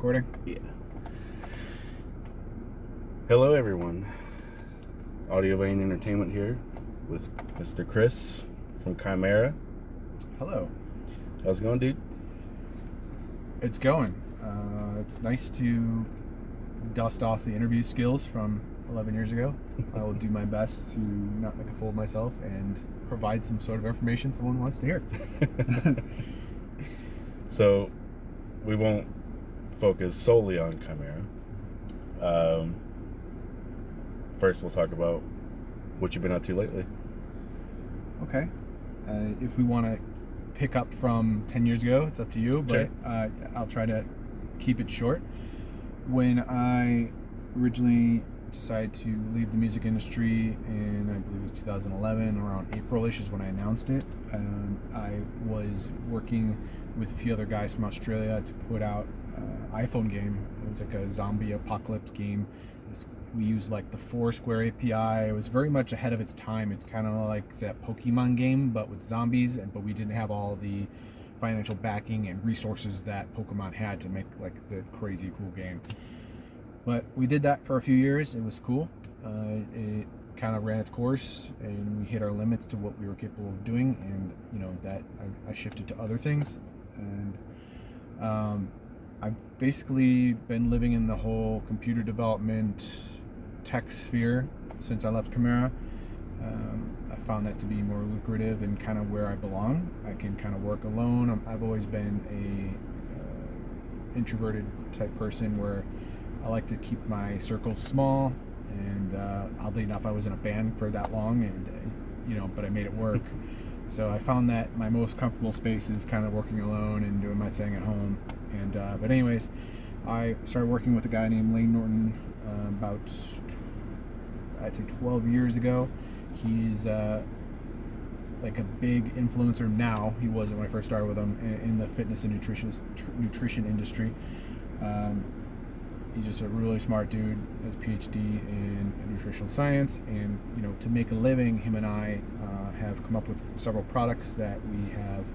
recording? Yeah. Hello, everyone. AudioVein Entertainment here with Mr. Chris from Chimera. Hello. How's it going, dude? It's going. It's nice to dust off the interview skills from 11 years ago. I will do my best to not make a fool of myself and provide some sort of information someone wants to hear. So, we won't focus solely on Chimera. First, we'll talk about what you've been up to lately. Okay. If we want to pick up from 10 years ago, it's up to you, but Sure. I'll try to keep it short. When I originally decided to leave the music industry in, I believe it was 2011, around April-ish is when I announced it. I was working with a few other guys from Australia to put out an iPhone game. It was like a zombie apocalypse game. We used like the Foursquare API. It was very much ahead of its time. It's kind of like that Pokemon game, but with zombies, but we didn't have all the financial backing and resources that Pokemon had to make like the crazy cool game. But we did that for a few years. It was cool. It kind of ran its course, and we hit our limits to what we were capable of doing. And that I shifted to other things, and I've basically been living in the whole computer development tech sphere since I left Chimera. I found that to be more lucrative and kind of where I belong. I can kind of work alone. I've always been a introverted type person where I like to keep my circles small, and oddly enough, I was in a band for that long, and but I made it work. So I found that my most comfortable space is kind of working alone and doing my thing at home. And but anyways, I started working with a guy named Lane Norton about, I'd say 12 years ago. He's like a big influencer now. He wasn't when I first started with him in the fitness and nutrition industry. He's just a really smart dude, has a PhD in nutritional science, and to make a living, him and I have come up with several products that we have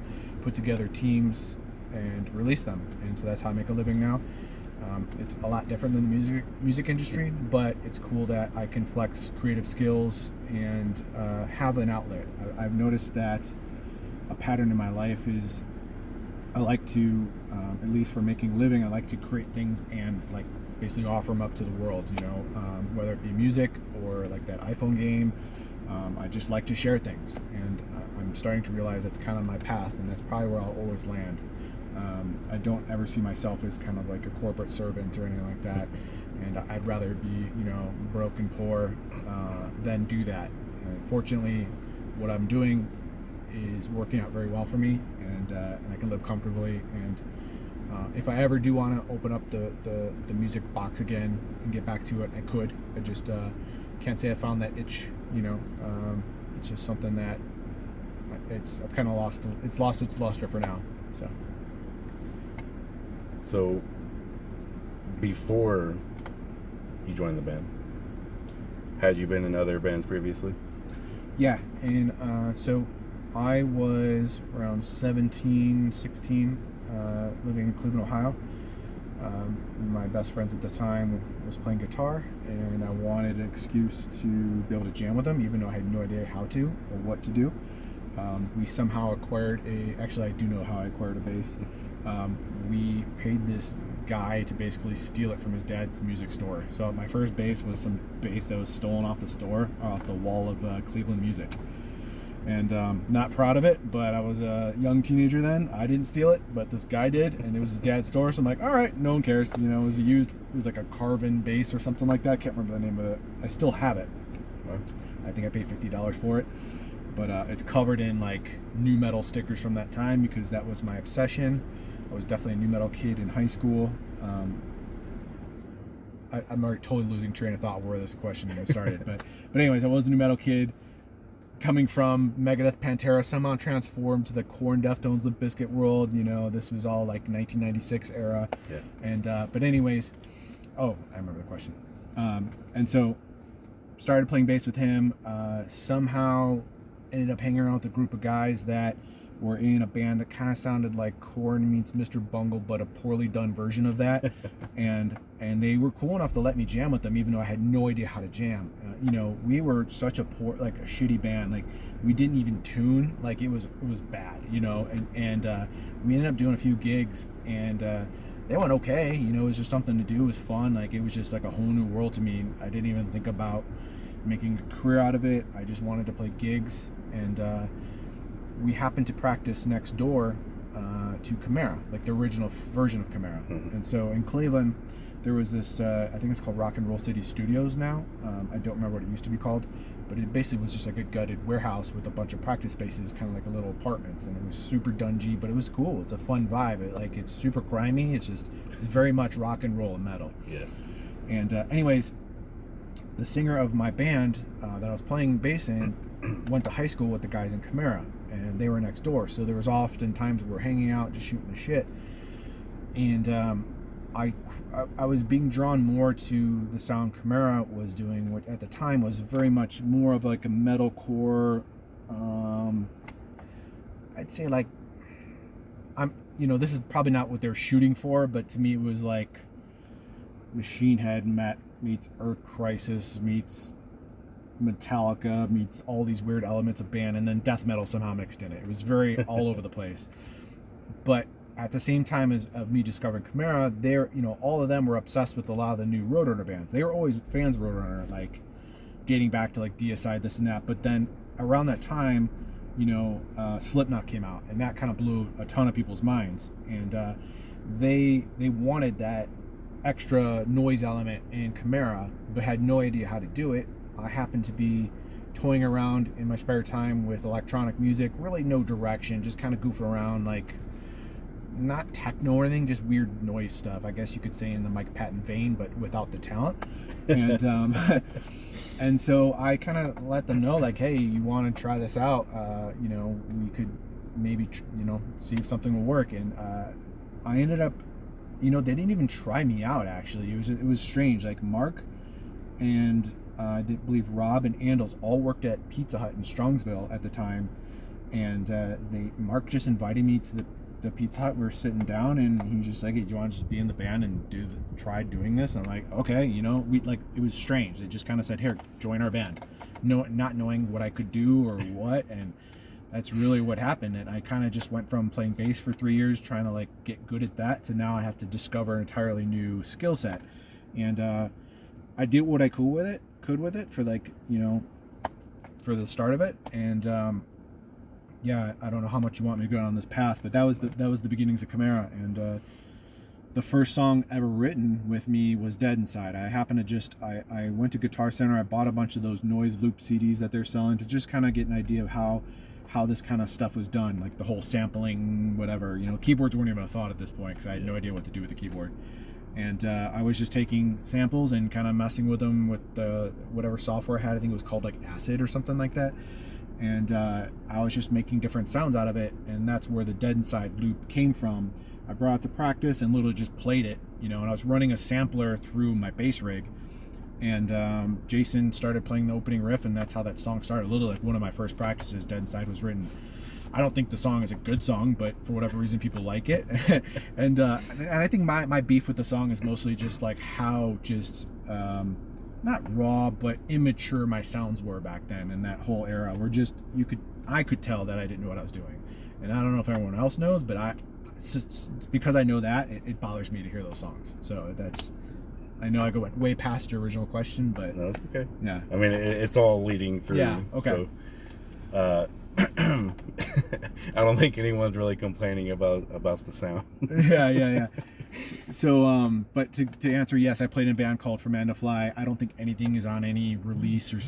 put together teams and released them, and so that's how I make a living now. It's a lot different than the music industry, but it's cool that I can flex creative skills and have an outlet. I've noticed that a pattern in my life is I like to, at least for making a living, I like to create things and like basically offer them up to the world, whether it be music or like that iPhone game. I just like to share things, and I'm starting to realize that's kind of my path, and that's probably where I'll always land. I don't ever see myself as kind of like a corporate servant or anything like that, and I'd rather be, broke and poor than do that. And fortunately, what I'm doing is working out very well for me, and I can live comfortably. And if I ever do want to open up the music box again and get back to it, I could. I just can't say I found that itch. It's just something that I've kind of lost. It's lost its luster for now. So, before you joined the band, had you been in other bands previously? Yeah, and so I was around 17, 16, living in Cleveland, Ohio. My best friends at the time was playing guitar, and I wanted an excuse to be able to jam with them, even though I had no idea how to or what to do. We somehow acquired actually I do know how I acquired a bass. We paid this guy to basically steal it from his dad's music store. So my first bass was some bass that was stolen off the wall of Cleveland Music. And not proud of it, but I was a young teenager then. I didn't steal it, but this guy did, and it was his dad's store, so I'm like, all right, no one cares. It was like a Carvin bass or something like that. I can't remember the name of it. I still have it. I think I paid $50 for it, but it's covered in like nu metal stickers from that time because that was my obsession. I was definitely a nu metal kid in high school. I'm already totally losing train of thought where this question even started, but anyways, I was a nu metal kid. Coming from Megadeth, Pantera, somehow transformed to the Korn, Deftones, Limp Bizkit world. This was all like 1996 era. Yeah. And but anyways, I remember the question. And so started playing bass with him. Somehow ended up hanging around with a group of guys that were in a band that kind of sounded like Korn meets Mr. Bungle, but a poorly done version of that. and they were cool enough to let me jam with them, even though I had no idea how to jam. You know, we were such a poor, like a shitty band. Like we didn't even tune. Like it was bad, you know. And we ended up doing a few gigs, and they went okay. You know, it was just something to do. It was fun. Like it was just like a whole new world to me. I didn't even think about making a career out of it. I just wanted to play gigs, and we happened to practice next door to Chimera, like the original version of Chimera. Mm-hmm. And so in Cleveland, there was this, I think it's called Rock and Roll City Studios now. I don't remember what it used to be called, but it basically was just like a gutted warehouse with a bunch of practice spaces, kind of like a little apartments. And it was super dungy, but it was cool. It's a fun vibe. It's super grimy. It's very much rock and roll and metal. Yeah. And anyways, the singer of my band that I was playing bass in went to high school with the guys in Chimera, and they were next door. So there was often times we were hanging out, just shooting the shit. And I was being drawn more to the sound Chimera was doing, which at the time was very much more of like a metalcore. I'd say like this is probably not what they're shooting for, but to me it was like Machine Head meets Earth Crisis meets Metallica meets all these weird elements of band, and then death metal somehow mixed in it. It was very all over the place. But at the same time as of me discovering Chimera, all of them were obsessed with a lot of the new Roadrunner bands. They were always fans of Roadrunner, like dating back to like Deicide, this and that. But then around that time, Slipknot came out, and that kind of blew a ton of people's minds. And they wanted that extra noise element in Chimera, but had no idea how to do it. I happened to be toying around in my spare time with electronic music, really no direction, just kind of goofing around, like not techno or anything, just weird noise stuff, I guess you could say, in the Mike Patton vein, but without the talent. And and so I kind of let them know, like, hey, you want to try this out? We could maybe see if something will work. And I ended up, they didn't even try me out. Actually, it was strange. Like Mark and I believe Rob and Andals all worked at Pizza Hut in Strongsville at the time, and Mark just invited me to the Pizza Hut. We were sitting down, and he was just like, hey, do you want to just be in the band and try doing this? And I'm like, okay, it was strange. They just kind of said, here, join our band, not knowing what I could do or what, and that's really what happened. And I kind of just went from playing bass for 3 years, trying to like get good at that, to now I have to discover an entirely new skill set. And I did what I could with it for like, for the start of it. And I don't know how much you want me to go on this path, but that was the beginnings of Chimera. And the first song ever written with me was Dead Inside. I happened to I went to Guitar Center. I bought a bunch of those noise loop CDs that they're selling to just kind of get an idea of how this kind of stuff was done, like the whole sampling, whatever. Keyboards weren't even a thought at this point because I had no idea what to do with the keyboard. And I was just taking samples and kind of messing with them with whatever software I had. I think it was called like Acid or something like that. And I was just making different sounds out of it, and that's where the Dead Inside loop came from. I brought it to practice and literally just played it, and I was running a sampler through my bass rig. And Jason started playing the opening riff, and that's how that song started. Literally like one of my first practices, Dead Inside was written. I don't think the song is a good song, but for whatever reason, people like it. and I think my beef with the song is mostly just like how just not raw, but immature my sounds were back then in that whole era. Where just I could tell that I didn't know what I was doing, and I don't know if everyone else knows, but it's because I know that it bothers me to hear those songs. So I know I went way past your original question, but no, it's okay. Yeah, I mean it's all leading through. Yeah. Okay. So, I don't think anyone's really complaining about the sound. Yeah. So, but to answer, yes, I played in a band called From Man to Fly. I don't think anything is on any release, or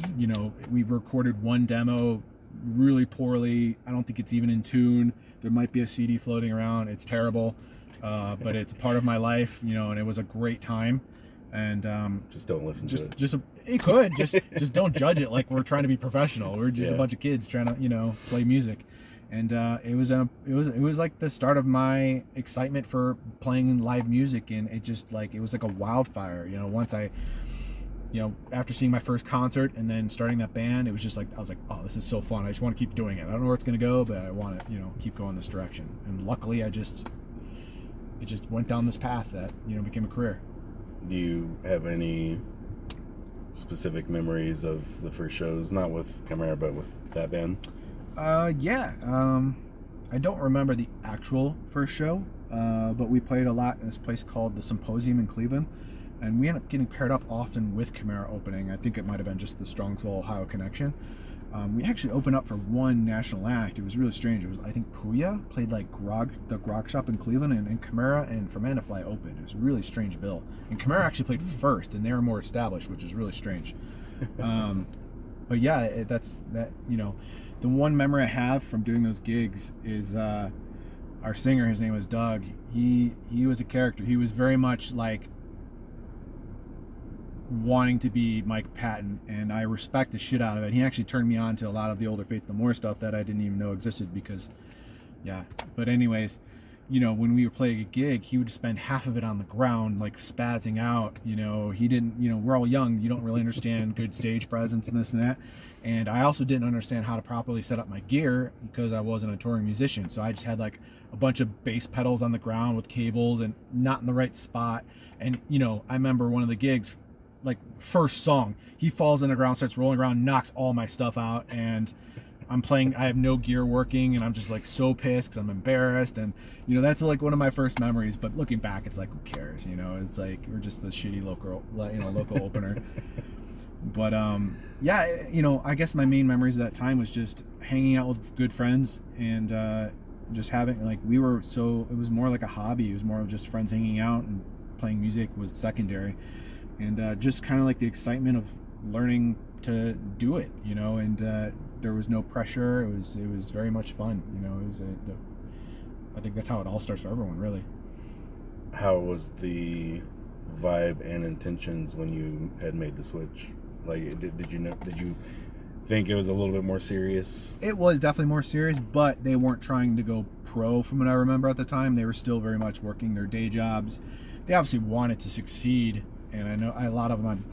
we recorded one demo really poorly. I don't think it's even in tune. There might be a CD floating around. It's terrible, but it's a part of my life, and it was a great time. And just don't listen to it. Just don't judge it like we're trying to be professional. We're just a bunch of kids trying to play music. And it was like the start of my excitement for playing live music, and it just like it was like a wildfire. Once I you know, after seeing my first concert and then starting that band, it was just like, I was like, oh, this is so fun. I just want to keep doing it. I don't know where it's going to go, but I want to, you know, keep going this direction. And luckily, it just went down this path that, you know, became a career. Do you have any specific memories of the first shows, not with Chimera, but with that band? Yeah. I don't remember the actual first show, but we played a lot in this place called the Symposium in Cleveland. And we ended up getting paired up often with Chimera opening. I think it might have been just the Strongsville, Ohio connection. We actually opened up for one national act. It was really strange. It was, I think, Puya played like the Grog Shop in Cleveland, and Chimera and Fermanda Fly opened. It was a really strange bill. And Chimera actually played first, and they were more established, which is really strange. But yeah, that's that. You know, the one memory I have from doing those gigs is our singer. His name was Doug. He was a character. He was very much like wanting to be Mike Patton, and I respect the shit out of it. He actually turned me on to a lot of the older Faith No More stuff that I didn't even know existed because, yeah. But anyways, you know, when we were playing a gig, he would spend half of it on the ground, like spazzing out. You know, he didn't, you know, we're all young. You don't really understand good stage presence and this and that. And I also didn't understand how to properly set up my gear because I wasn't a touring musician. So I just had like a bunch of bass pedals on the ground with cables and not in the right spot. And, you know, I remember one of the gigs, like first song, he falls on the ground, starts rolling around, knocks all my stuff out, and I'm playing, I have no gear working, and I'm just like so pissed because I'm embarrassed. And you know, that's like one of my first memories, but looking back, it's like, who cares, you know? It's like we're just the shitty local opener. But yeah, you know, I guess my main memories of that time was just hanging out with good friends and just having, like, it was more like a hobby. It was more of just friends hanging out, and playing music was secondary. And just kind of like the excitement of learning to do it, you know, and there was no pressure. It was very much fun, you know. I think that's how it all starts for everyone, really. How was the vibe and intentions when you had made the switch? Like, did you think it was a little bit more serious? It was definitely more serious, but they weren't trying to go pro from what I remember at the time. They were still very much working their day jobs. They obviously wanted to succeed. And I know a lot of them,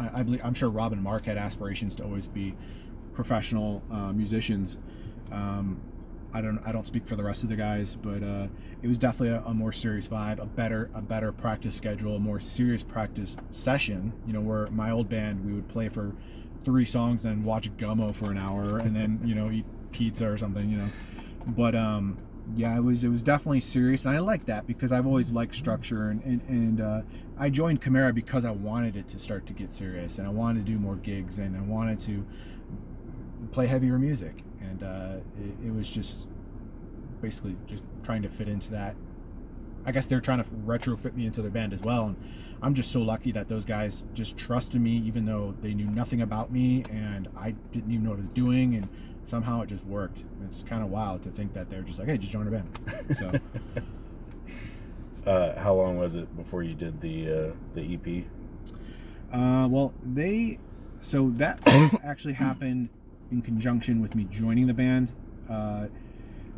I'm sure Rob and Mark had aspirations to always be professional musicians. I don't speak for the rest of the guys, but it was definitely a more serious vibe, a better practice schedule, a more serious practice session. You know, where my old band, we would play for 3 songs, then watch Gummo for an hour, and then, you know, eat pizza or something, you know. But yeah, it was definitely serious, and I like that because I've always liked structure, and I joined Chimera because I wanted it to start to get serious, and I wanted to do more gigs, and I wanted to play heavier music, and it was just basically just trying to fit into that. I guess they're trying to retrofit me into their band as well, and I'm just so lucky that those guys just trusted me even though they knew nothing about me and I didn't even know what I was doing, and somehow it just worked. It's kind of wild to think that they're just like, hey, just join our band. So how long was it before you did the EP? Well, so that actually happened in conjunction with me joining the band.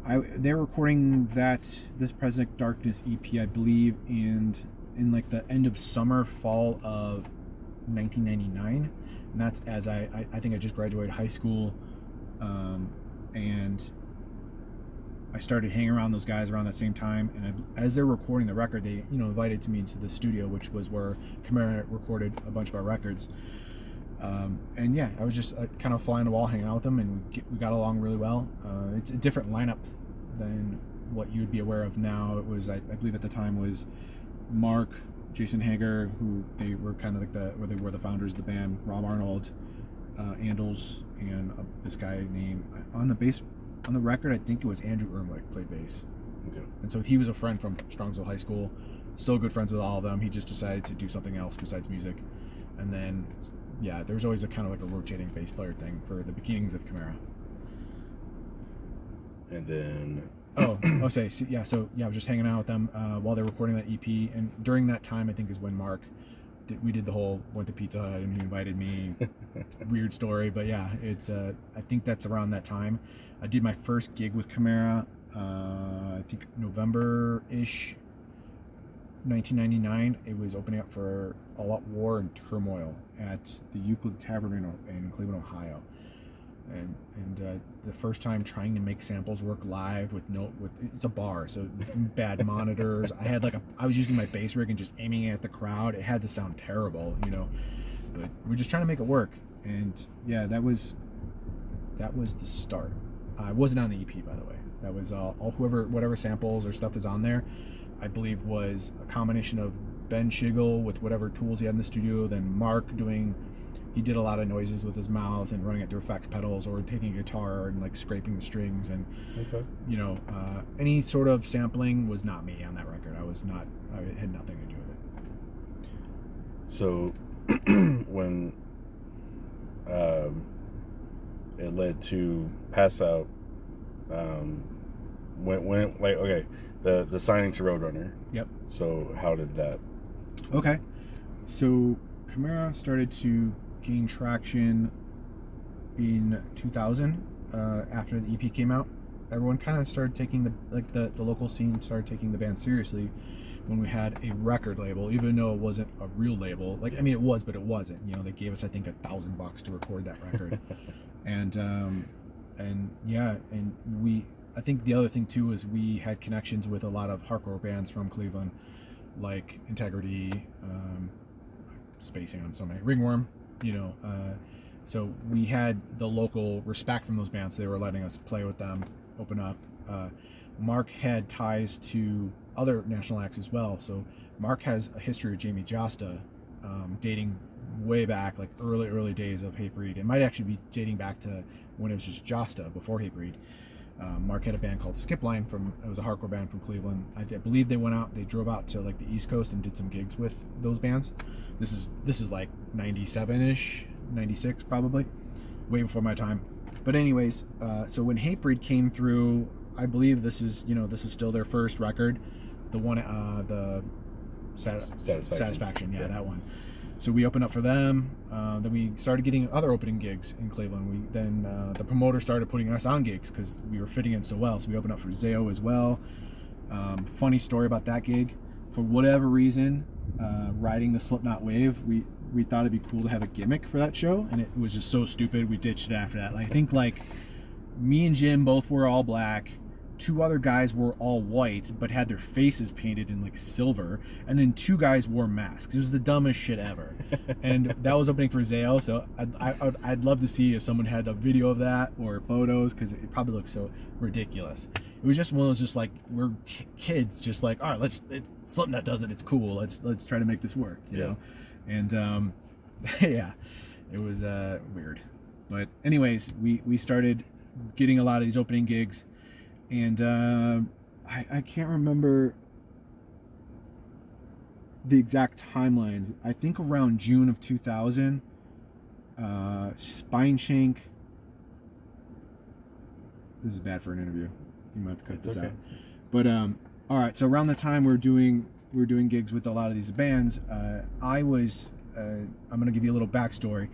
They're recording this Present Darkness EP, I believe, in like the end of fall of 1999, and that's as I think I just graduated high school. And I started hanging around those guys around that same time, and as they're recording the record, they, you know, invited me into the studio, which was where Chimera recorded a bunch of our records. And yeah, I was just kind of fly on the wall hanging out with them, and we got along really well. It's a different lineup than what you'd be aware of now. It was, I believe at the time, was Mark, Jason Hager, who they were kind of like they were the founders of the band, Rob Arnold, Andals, and this guy named, on the record, I think it was Andrew Ermlich played bass. Okay. And so he was a friend from Strongsville High School, still good friends with all of them. He just decided to do something else besides music. And then, yeah, there was always a kind of like a rotating bass player thing for the beginnings of Chimera. And then... So I was just hanging out with them while they were recording that EP. And during that time, I think is when Mark... we did the whole, went to Pizza Hut and he invited me. Weird story, but yeah, it's I think that's around that time. I did my first gig with Chimera, I think November-ish 1999, it was opening up for All Out War and Turmoil at the Euclid Tavern in Cleveland, Ohio. And the first time trying to make samples work live with it's a bar, so bad monitors. I was using my bass rig and just aiming it at the crowd. It had to sound terrible, but we're just trying to make it work. And yeah, that was the start. I wasn't on the EP, by the way. That was whatever samples or stuff is on there, I believe was a combination of Ben Schigel with whatever tools he had in the studio, then Mark he did a lot of noises with his mouth and running it through effects pedals, or taking a guitar and like scraping the strings, and any sort of sampling was not me on that record. I had nothing to do with it. So when it led to Pass Out, when like, okay, the signing to Roadrunner. Yep. So how did that? Okay. So Chimera started to gain traction in 2000 after the EP came out. Everyone kind of started taking the local scene started taking the band seriously when we had a record label, even though it wasn't a real label. Like, I mean, it was, but it wasn't. They gave us, I think, $1,000 to record that record. I think the other thing too is we had connections with a lot of hardcore bands from Cleveland, like Integrity, spacing on so many, Ringworm, so we had the local respect from those bands. They were letting us play with them, open up. Mark had ties to other national acts as well. So Mark has a history with Jamie Josta, dating way back, like early days of Hatebreed. It might actually be dating back to when it was just Josta, before Hatebreed. Mark had a band called Skipline it was a hardcore band from Cleveland. I believe they drove out to like the East Coast and did some gigs with those bands. This is like 97-ish, 96 probably, way before my time. But anyways, so when Hatebreed came through, I believe this is still their first record, the one, the Satisfaction, yeah, that one. So we opened up for them. Then we started getting other opening gigs in Cleveland. The promoter started putting us on gigs because we were fitting in so well. So we opened up for Zao as well. Funny story about that gig. For whatever reason, riding the Slipknot wave, we thought it'd be cool to have a gimmick for that show, and it was just so stupid. We ditched it after that. I think me and Jim both were all black. Two other guys were all white, but had their faces painted in silver, and then two guys wore masks. It was the dumbest shit ever. And that was opening for Zao, so I'd love to see if someone had a video of that or photos, because it probably looks so ridiculous. It was just one of those, just we're kids, just all right, Slipknot does it, it's cool. Let's try to make this work, you know. And yeah, it was weird. But anyways, we started getting a lot of these opening gigs. And I can't remember the exact timelines. I think around June of 2000, Spineshank. This is bad for an interview. You might have to cut this out. But all right. So around the time we're doing gigs with a lot of these bands, I'm going to give you a little backstory.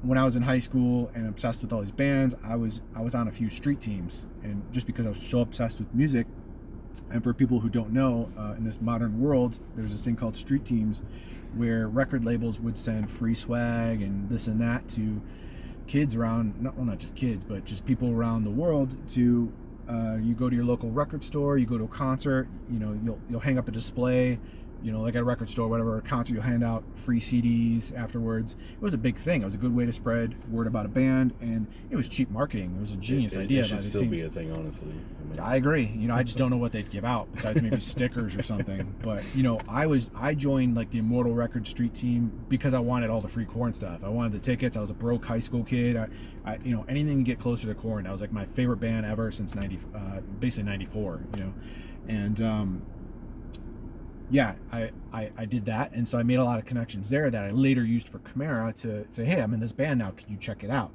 When I was in high school and obsessed with all these bands, I was on a few street teams, and just because I was so obsessed with music, and for people who don't know, in this modern world, there's this thing called street teams, where record labels would send free swag and this and that to kids around, not just kids, but just people around the world. To you go to your local record store, you go to a concert, you'll hang up a display. Like at a record store, whatever, a concert, you'll hand out free CDs afterwards. It was a big thing. It was a good way to spread word about a band, and it was cheap marketing. It was a genius idea. It should still be a thing, honestly. I agree. I just don't know what they'd give out besides maybe stickers or something. But I joined the Immortal Record Street team because I wanted all the free Korn stuff. I wanted the tickets. I was a broke high school kid. I anything to get closer to Korn. That was my favorite band ever since basically 94. And yeah, I did that, and so I made a lot of connections there that I later used for Chimera to say, hey, I'm in this band now, can you check it out?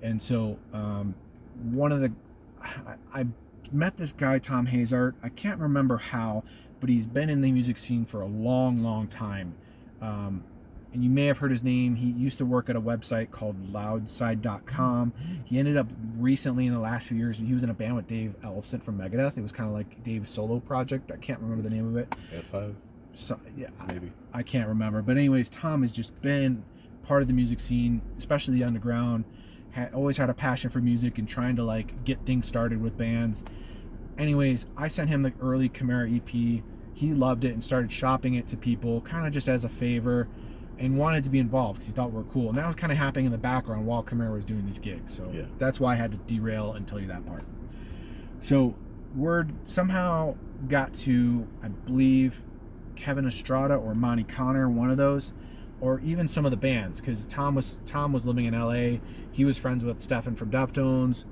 And so I met this guy, Tom Hazard. I can't remember how, but he's been in the music scene for a long time. and you may have heard his name. He used to work at a website called loudside.com. He ended up recently, in the last few years, he was in a band with Dave Ellefson from Megadeth. It was kind of like Dave's solo project. I can't remember the name of it. F5? So, yeah, Maybe. I can't remember. But anyways, Tom has just been part of the music scene, especially the underground. Always had a passion for music and trying to like get things started with bands. Anyways, I sent him the early Chimera EP. He loved it and started shopping it to people, kind of just as a favor, and wanted to be involved because he thought we were cool. And that was kind of happening in the background while Chimera was doing these gigs. So yeah, that's why I had to derail and tell you that part. So word somehow got to, I believe, Kevin Estrada or Monty Connor, one of those, or even some of the bands, because Tom was living in LA. He was friends with Stefan from Deftones,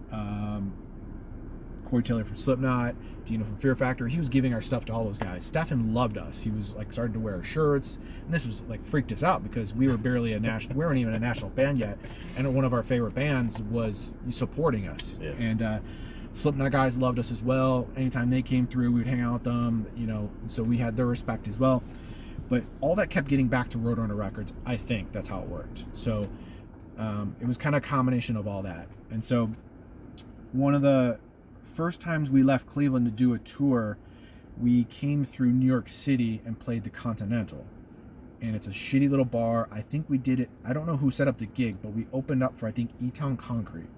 Corey Taylor from Slipknot, Dino from Fear Factory. He was giving our stuff to all those guys. Stefan loved us. He was like started to wear our shirts, and this was like freaked us out because we were barely we weren't even a national band yet, and one of our favorite bands was supporting us. Yeah. And Slipknot guys loved us as well. Anytime they came through, we would hang out with them, you know, so we had their respect as well. But all that kept getting back to Roadrunner Records. I think that's how it worked. So it was kind of a combination of all that. And so one of the first times we left Cleveland to do a tour, we came through New York City and played the Continental. And it's a shitty little bar. I think we did it, I don't know who set up the gig, but we opened up for, I think, E-Town Concrete,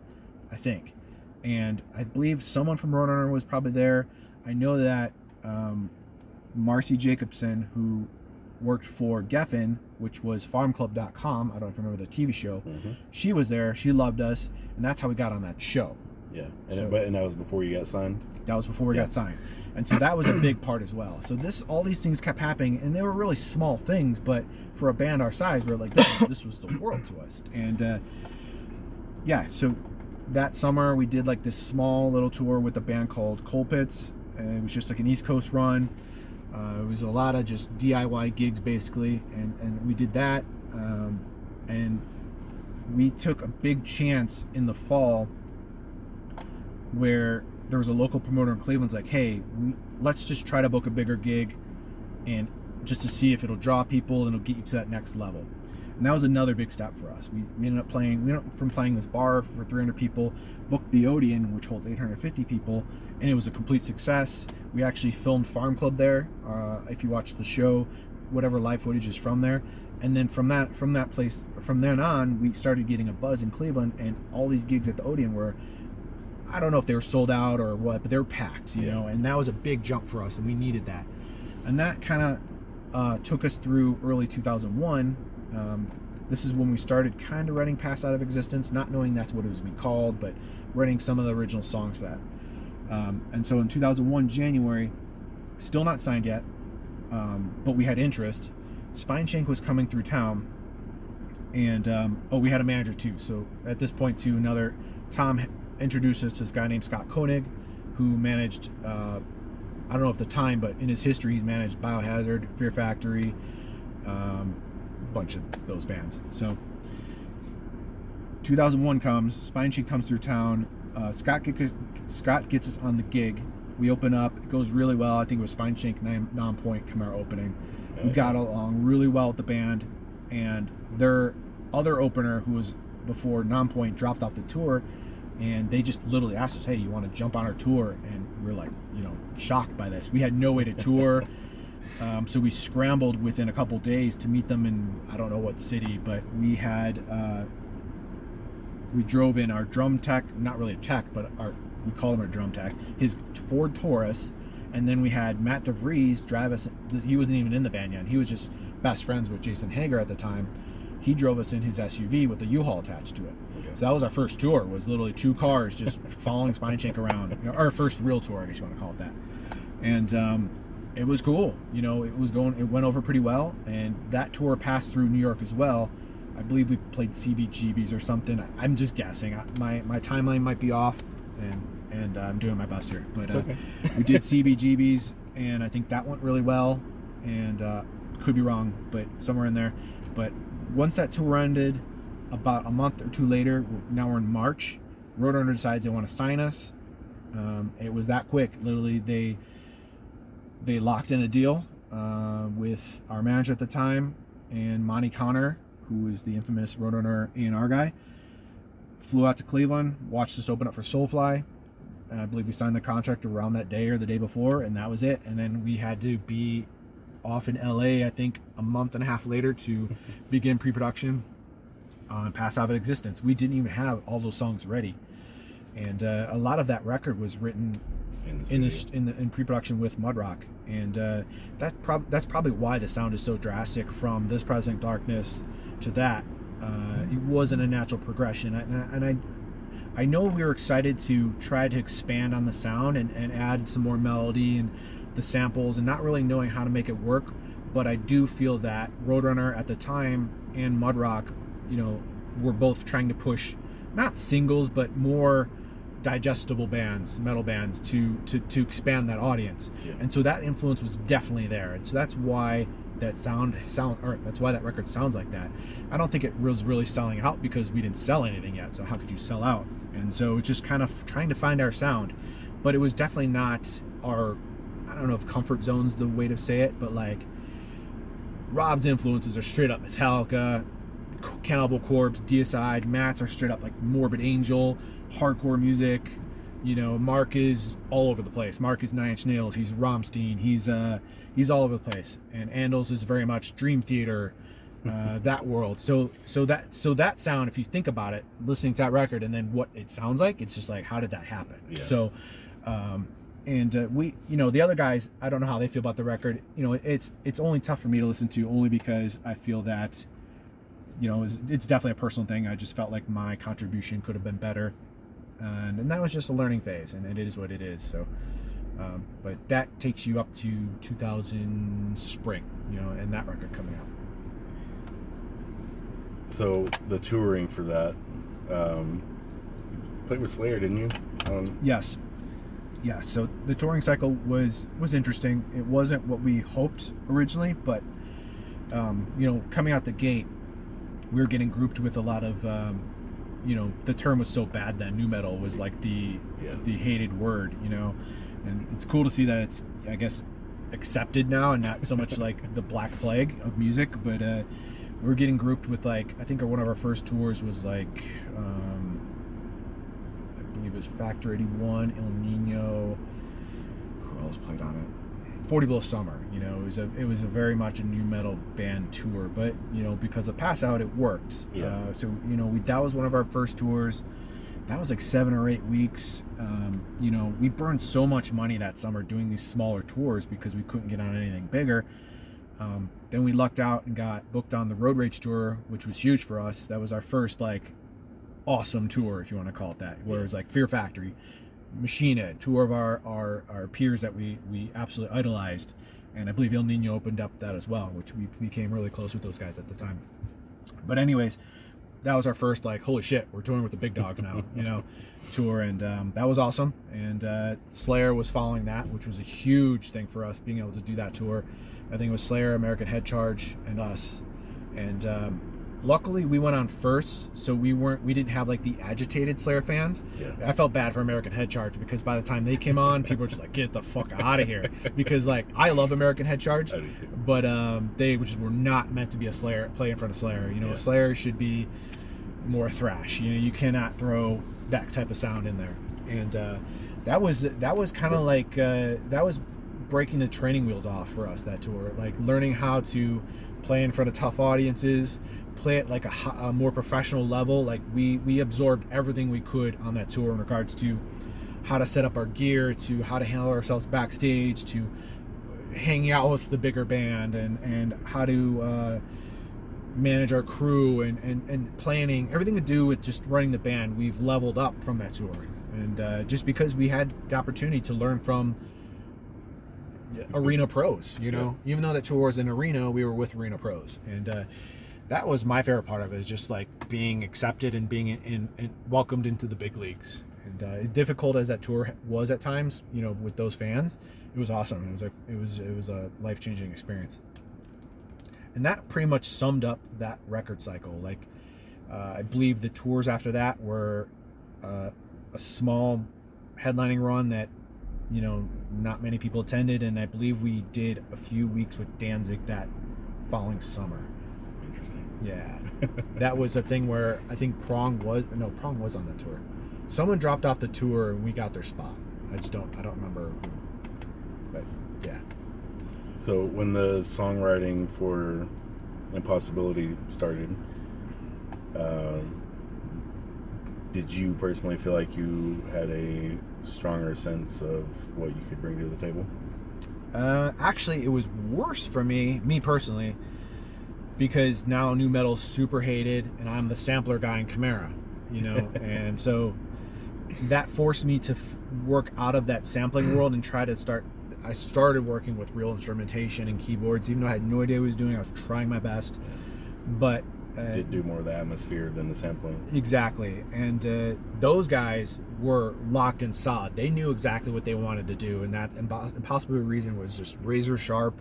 I think. And I believe someone from Roadrunner was probably there. I know that Marcy Jacobson, who worked for Geffen, which was farmclub.com, I don't know if you remember the TV show, she was there, she loved us, and that's how we got on that show. Yeah, and that was before you got signed? That was before we got signed. And so that was a big part as well. So all these things kept happening, and they were really small things, but for a band our size, we were like, this was the world to us. And yeah, so that summer we did like this small little tour with a band called Coal Pits. It was just like an East Coast run. It was a lot of just DIY gigs basically, and we did that. And we took a big chance in the fall where there was a local promoter in Cleveland's like, hey, let's just try to book a bigger gig and just to see if it'll draw people and it'll get you to that next level. And that was another big step for us. We ended up playing this bar for 300 people, booked the Odeon, which holds 850 people, and it was a complete success. We actually filmed Farm Club there. If you watch the show, whatever live footage is from there. And then from then on, we started getting a buzz in Cleveland, and all these gigs at the Odeon were, I don't know if they were sold out or what, but they were packed, you know, and that was a big jump for us, and we needed that. And that kind of took us through early 2001. This is when we started kind of writing Past Out of Existence, not knowing that's what it was going to be called, but writing some of the original songs for that. And so in 2001, January, still not signed yet, but we had interest. Spineshank was coming through town, and we had a manager too. So at this point too, Tom introduced us to this guy named Scott Koenig, who managed, I don't know if the time, but in his history, he's managed Biohazard, Fear Factory, bunch of those bands. So 2001 comes, Spineshank comes through town. Scott gets us on the gig. We open up, it goes really well. I think it was Spineshank, Non-Point, Chimera opening. We got along really well with the band, and their other opener, who was before Non-Point, dropped off the tour, and they just literally asked us, hey, you want to jump on our tour? And we're like, shocked by this. We had no way to tour. So we scrambled within a couple days to meet them in, I don't know what city, but we drove in our drum tech, not really a tech, but we call him our drum tech, his Ford Taurus, and then we had Matt DeVries drive us. He wasn't even in the band yet. He was just best friends with Jason Hager at the time. He drove us in his SUV with a U-Haul attached to it. Okay. So that was our first tour, was literally 2 cars just following Spineshank around. Our first real tour, I guess you want to call it that. And it was cool. It went over pretty well, and that tour passed through New York as well. I believe we played CBGB's or something. I'm just guessing. My timeline might be off, and I'm doing my best here. But okay. We did CBGB's, and I think that went really well, and could be wrong, but somewhere in there. But once that tour ended, about a month or 2 later, now we're in March, Roadrunner decides they want to sign us. It was that quick. Literally, they locked in a deal with our manager at the time, and Monty Connor, who is the infamous Roadrunner A&R guy, flew out to Cleveland, watched us open up for Soulfly, and I believe we signed the contract around that day or the day before, and that was it. And then we had to be off in LA, I think, a month and a half later to begin pre-production on Pass Out of Existence. We didn't even have all those songs ready, and a lot of that record was written in pre-production with Mudrock, and that's probably why the sound is so drastic from This Present Darkness to that. It wasn't a natural progression, and I know we were excited to try to expand on the sound and add some more melody and the samples, and not really knowing how to make it work. But I do feel that Roadrunner at the time and Mudrock, were both trying to push not singles but more digestible bands, metal bands, to expand that audience. Yeah. And so that influence was definitely there, and so that's why that's why that record sounds like that. I don't think it was really selling out because we didn't sell anything yet, so how could you sell out? And so it's just kind of trying to find our sound, but it was definitely not our, I don't know if comfort zone's the way to say it, but like Rob's influences are straight up Metallica, Cannibal Corpse, Deicide. Matt's are straight up like Morbid Angel, hardcore music. Mark is all over the place. Mark is 9 Inch Nails. He's Rammstein. He's all over the place. And Andals is very much Dream Theater, that world. So that sound, if you think about it, listening to that record and then what it sounds like, it's just like, how did that happen? Yeah. So, we, the other guys, I don't know how they feel about the record. It's only tough for me to listen to, only because I feel that, it's definitely a personal thing. I just felt like my contribution could have been better. And that was just a learning phase, and it is what it is. So, but that takes you up to 2000 spring, and that record coming out. So the touring for that, you played with Slayer, didn't you? Yes. Yeah. So the touring cycle was interesting. It wasn't what we hoped originally, but coming out the gate, we were getting grouped with a lot of. The term was so bad then, nu metal was like the hated word, and it's cool to see that it's, I guess, accepted now and not so much like the Black Plague of music. But we were getting grouped with, like, I think one of our first tours was like, I believe it was Factor 81, El Nino, who else played on it? 40 Below Summer. It was a very much a nu metal band tour, but because of Pass Out, it worked. Yeah. So that was one of our first tours. That was like 7 or 8 weeks. We burned so much money that summer doing these smaller tours because we couldn't get on anything bigger. Then we lucked out and got booked on the Road Rage tour, which was huge for us. That was our first like awesome tour, if you want to call it that, where it was like Fear Factory, Machine Head, 2 of our peers that we absolutely idolized, and I believe El Nino opened up that as well, which we became really close with those guys at the time. But anyways, that was our first like, holy shit, we're touring with the big dogs now, tour, and that was awesome. And Slayer was following that, which was a huge thing for us, being able to do that tour. I think it was Slayer, American Head Charge, and us. And luckily we went on first, so we didn't have like the agitated Slayer fans. Yeah. I felt bad for American Head Charge because by the time they came on, people were just like, get the fuck out of here. Because like, I love American Head Charge, but they just were not meant to be a Slayer, play in front of Slayer. Slayer should be more thrash. You cannot throw that type of sound in there. And that was kind of like that was breaking the training wheels off for us, that tour, like learning how to play in front of tough audiences, play at like a more professional level. Like we absorbed everything we could on that tour in regards to how to set up our gear, to how to handle ourselves backstage, to hanging out with the bigger band, and how to manage our crew, and planning, everything to do with just running the band. We've leveled up from that tour, and just because we had the opportunity to learn from arena pros, even though that tour was in arena, we were with arena pros, and that was my favorite part of it, is just like being accepted and being in welcomed into the big leagues. And as difficult as that tour was at times, with those fans, it was awesome. It was a life-changing experience. And that pretty much summed up that record cycle. Like I believe the tours after that were a small headlining run that not many people attended, and I believe we did a few weeks with Danzig that following summer. Interesting. Yeah. That was a thing where I think Prong was on that tour. Someone dropped off the tour and we got their spot. I don't remember who. But yeah. So when the songwriting for Impossibility started, did you personally feel like you had a stronger sense of what you could bring to the table? Actually, it was worse for me personally, because now nu metal's super hated, and I'm the sampler guy in Chimera, you know, and so that forced me to work out of that sampling world and try to start. I started working with real instrumentation and keyboards, even though I had no idea what I was doing. I was trying my best, but did do more of the atmosphere than the sampling. Exactly, and those guys were locked in solid. They knew exactly what they wanted to do, and that Impossible Reason was just razor sharp,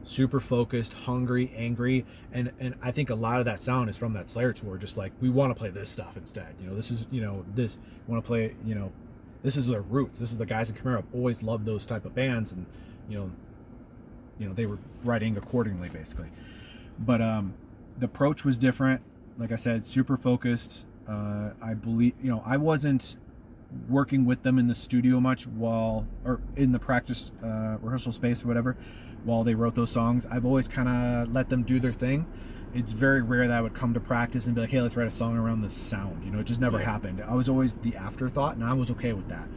super focused, hungry, angry, and I think a lot of that sound is from that Slayer tour. Just like, we want to play this stuff instead. You know, this is, you know, this want to play, you know, this is their roots. This is the guys in Chimera have always loved those type of bands, and you know they were writing accordingly basically. But the approach was different. Like I said, super focused. I believe, you know, I wasn't working with them in the studio much or in the practice rehearsal space or whatever while they wrote those songs. I've always kind of let them do their thing. It's very rare that I would come to practice and be like, hey, let's write a song around this sound. You know, it just never happened. I was always the afterthought, and I was okay with that.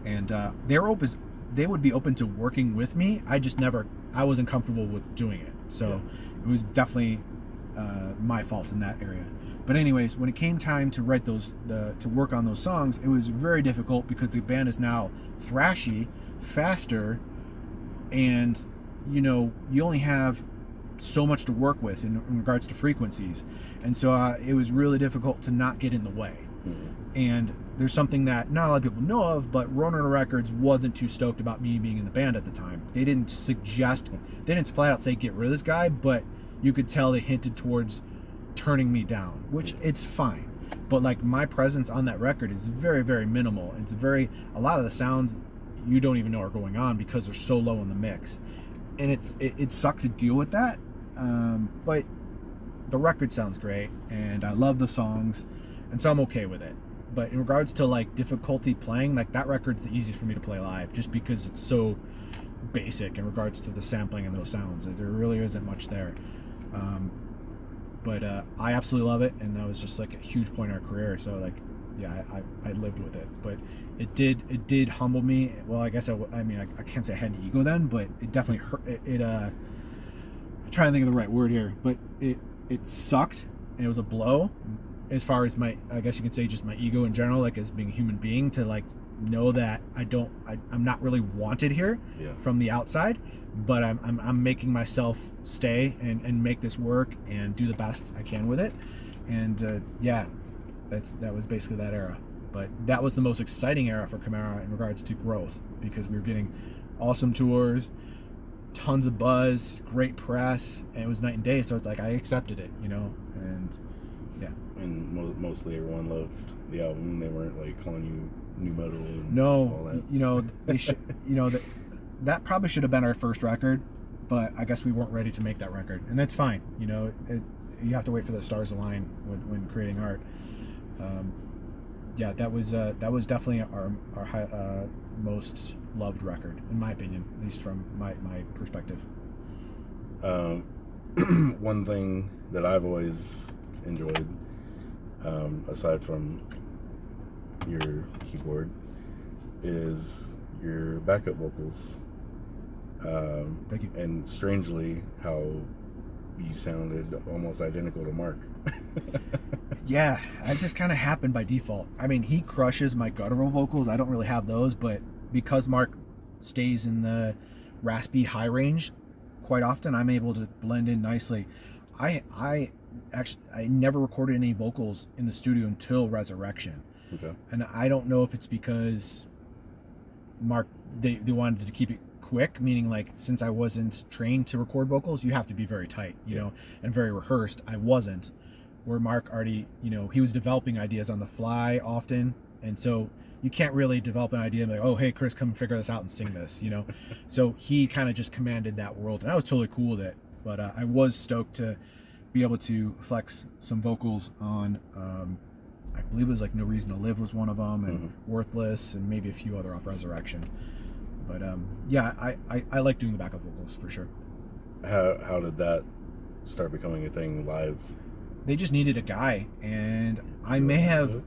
And they would be open to working with me. I wasn't comfortable with doing it. So it was definitely my fault in that area. But anyways, when it came time to write to work on those songs, it was very difficult because the band is now thrashy, faster, and you know, you only have so much to work with in regards to frequencies, and so it was really difficult to not get in the way. And there's something that not a lot of people know of, but Roadrunner Records wasn't too stoked about me being in the band at the time. They didn't flat out say get rid of this guy, but you could tell they hinted towards turning me down, which it's fine. But like, my presence on that record is very, very minimal. It's a lot of the sounds you don't even know are going on because they're so low in the mix, and it sucked to deal with that. But the record sounds great, and I love the songs, and so I'm okay with it. But in regards to like difficulty playing, like, that record's the easiest for me to play live, just because it's so basic in regards to the sampling and those sounds. There really isn't much there. But I absolutely love it, and that was just like a huge point in our career. So like, yeah, I lived with it. But it did humble me. Well, I guess I can't say I had an ego then, but it definitely hurt. I'm trying to think of the right word here, but it sucked, and it was a blow as far as I guess you could say just my ego in general, like as being a human being, to like know that I'm not really wanted here from the outside, but I'm making myself stay and make this work and do the best I can with it. And that was basically that era. But that was the most exciting era for Chimera in regards to growth, because we were getting awesome tours, tons of buzz, great press, and it was night and day. So it's like, I accepted it, you know. And and mostly everyone loved the album. They weren't like calling you nu metal and all that. You know, they should, you know, that probably should have been our first record, but I guess we weren't ready to make that record, and that's fine. You know, you have to wait for the stars to align when creating art. That was definitely our most loved record, in my opinion, at least from my perspective. One thing that I've always enjoyed, aside from your keyboard, is your backup vocals. Thank you. And strangely, how you sounded almost identical to Mark. Yeah, that just kind of happened by default. I mean, he crushes my guttural vocals. I don't really have those, but because Mark stays in the raspy high range quite often, I'm able to blend in nicely. I never recorded any vocals in the studio until Resurrection. Okay. And I don't know if it's because Mark, they wanted to keep it quick, meaning like, since I wasn't trained to record vocals, you have to be very tight, you know, and very rehearsed. I wasn't. Where Mark already, you know, he was developing ideas on the fly often, and so you can't really develop an idea and be like, oh, hey, Chris, come figure this out and sing this, you know. So he kind of just commanded that world, and I was totally cool with it. But I was stoked to be able to flex some vocals on, I believe it was like No Reason to Live was one of them, and Worthless, and maybe a few other off Resurrection. But yeah, I like doing the backup vocals for sure. How did that start becoming a thing live? They just needed a guy, and I may have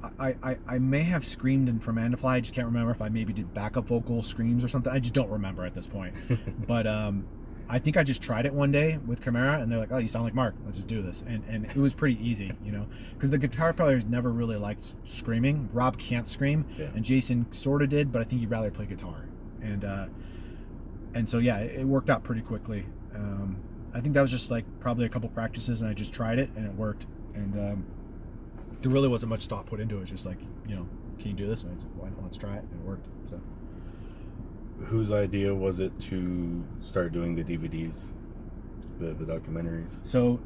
screamed in From Man to Fly. I just can't remember if I maybe did backup vocal screams or something. I just don't remember at this point. But I think I just tried it one day with Chimera, and they're like, "Oh, you sound like Mark. Let's just do this." And it was pretty easy, you know, because the guitar players never really liked screaming. Rob can't scream, and Jason sort of did, but I think he'd rather play guitar. And so yeah, it worked out pretty quickly. I think that was just like probably a couple practices, and I just tried it, and it worked. And there really wasn't much thought put into it. It's just like, you know, can you do this? And I said, why not? Let's try it, and it worked. So. Whose idea was it to start doing the DVDs, the documentaries? So,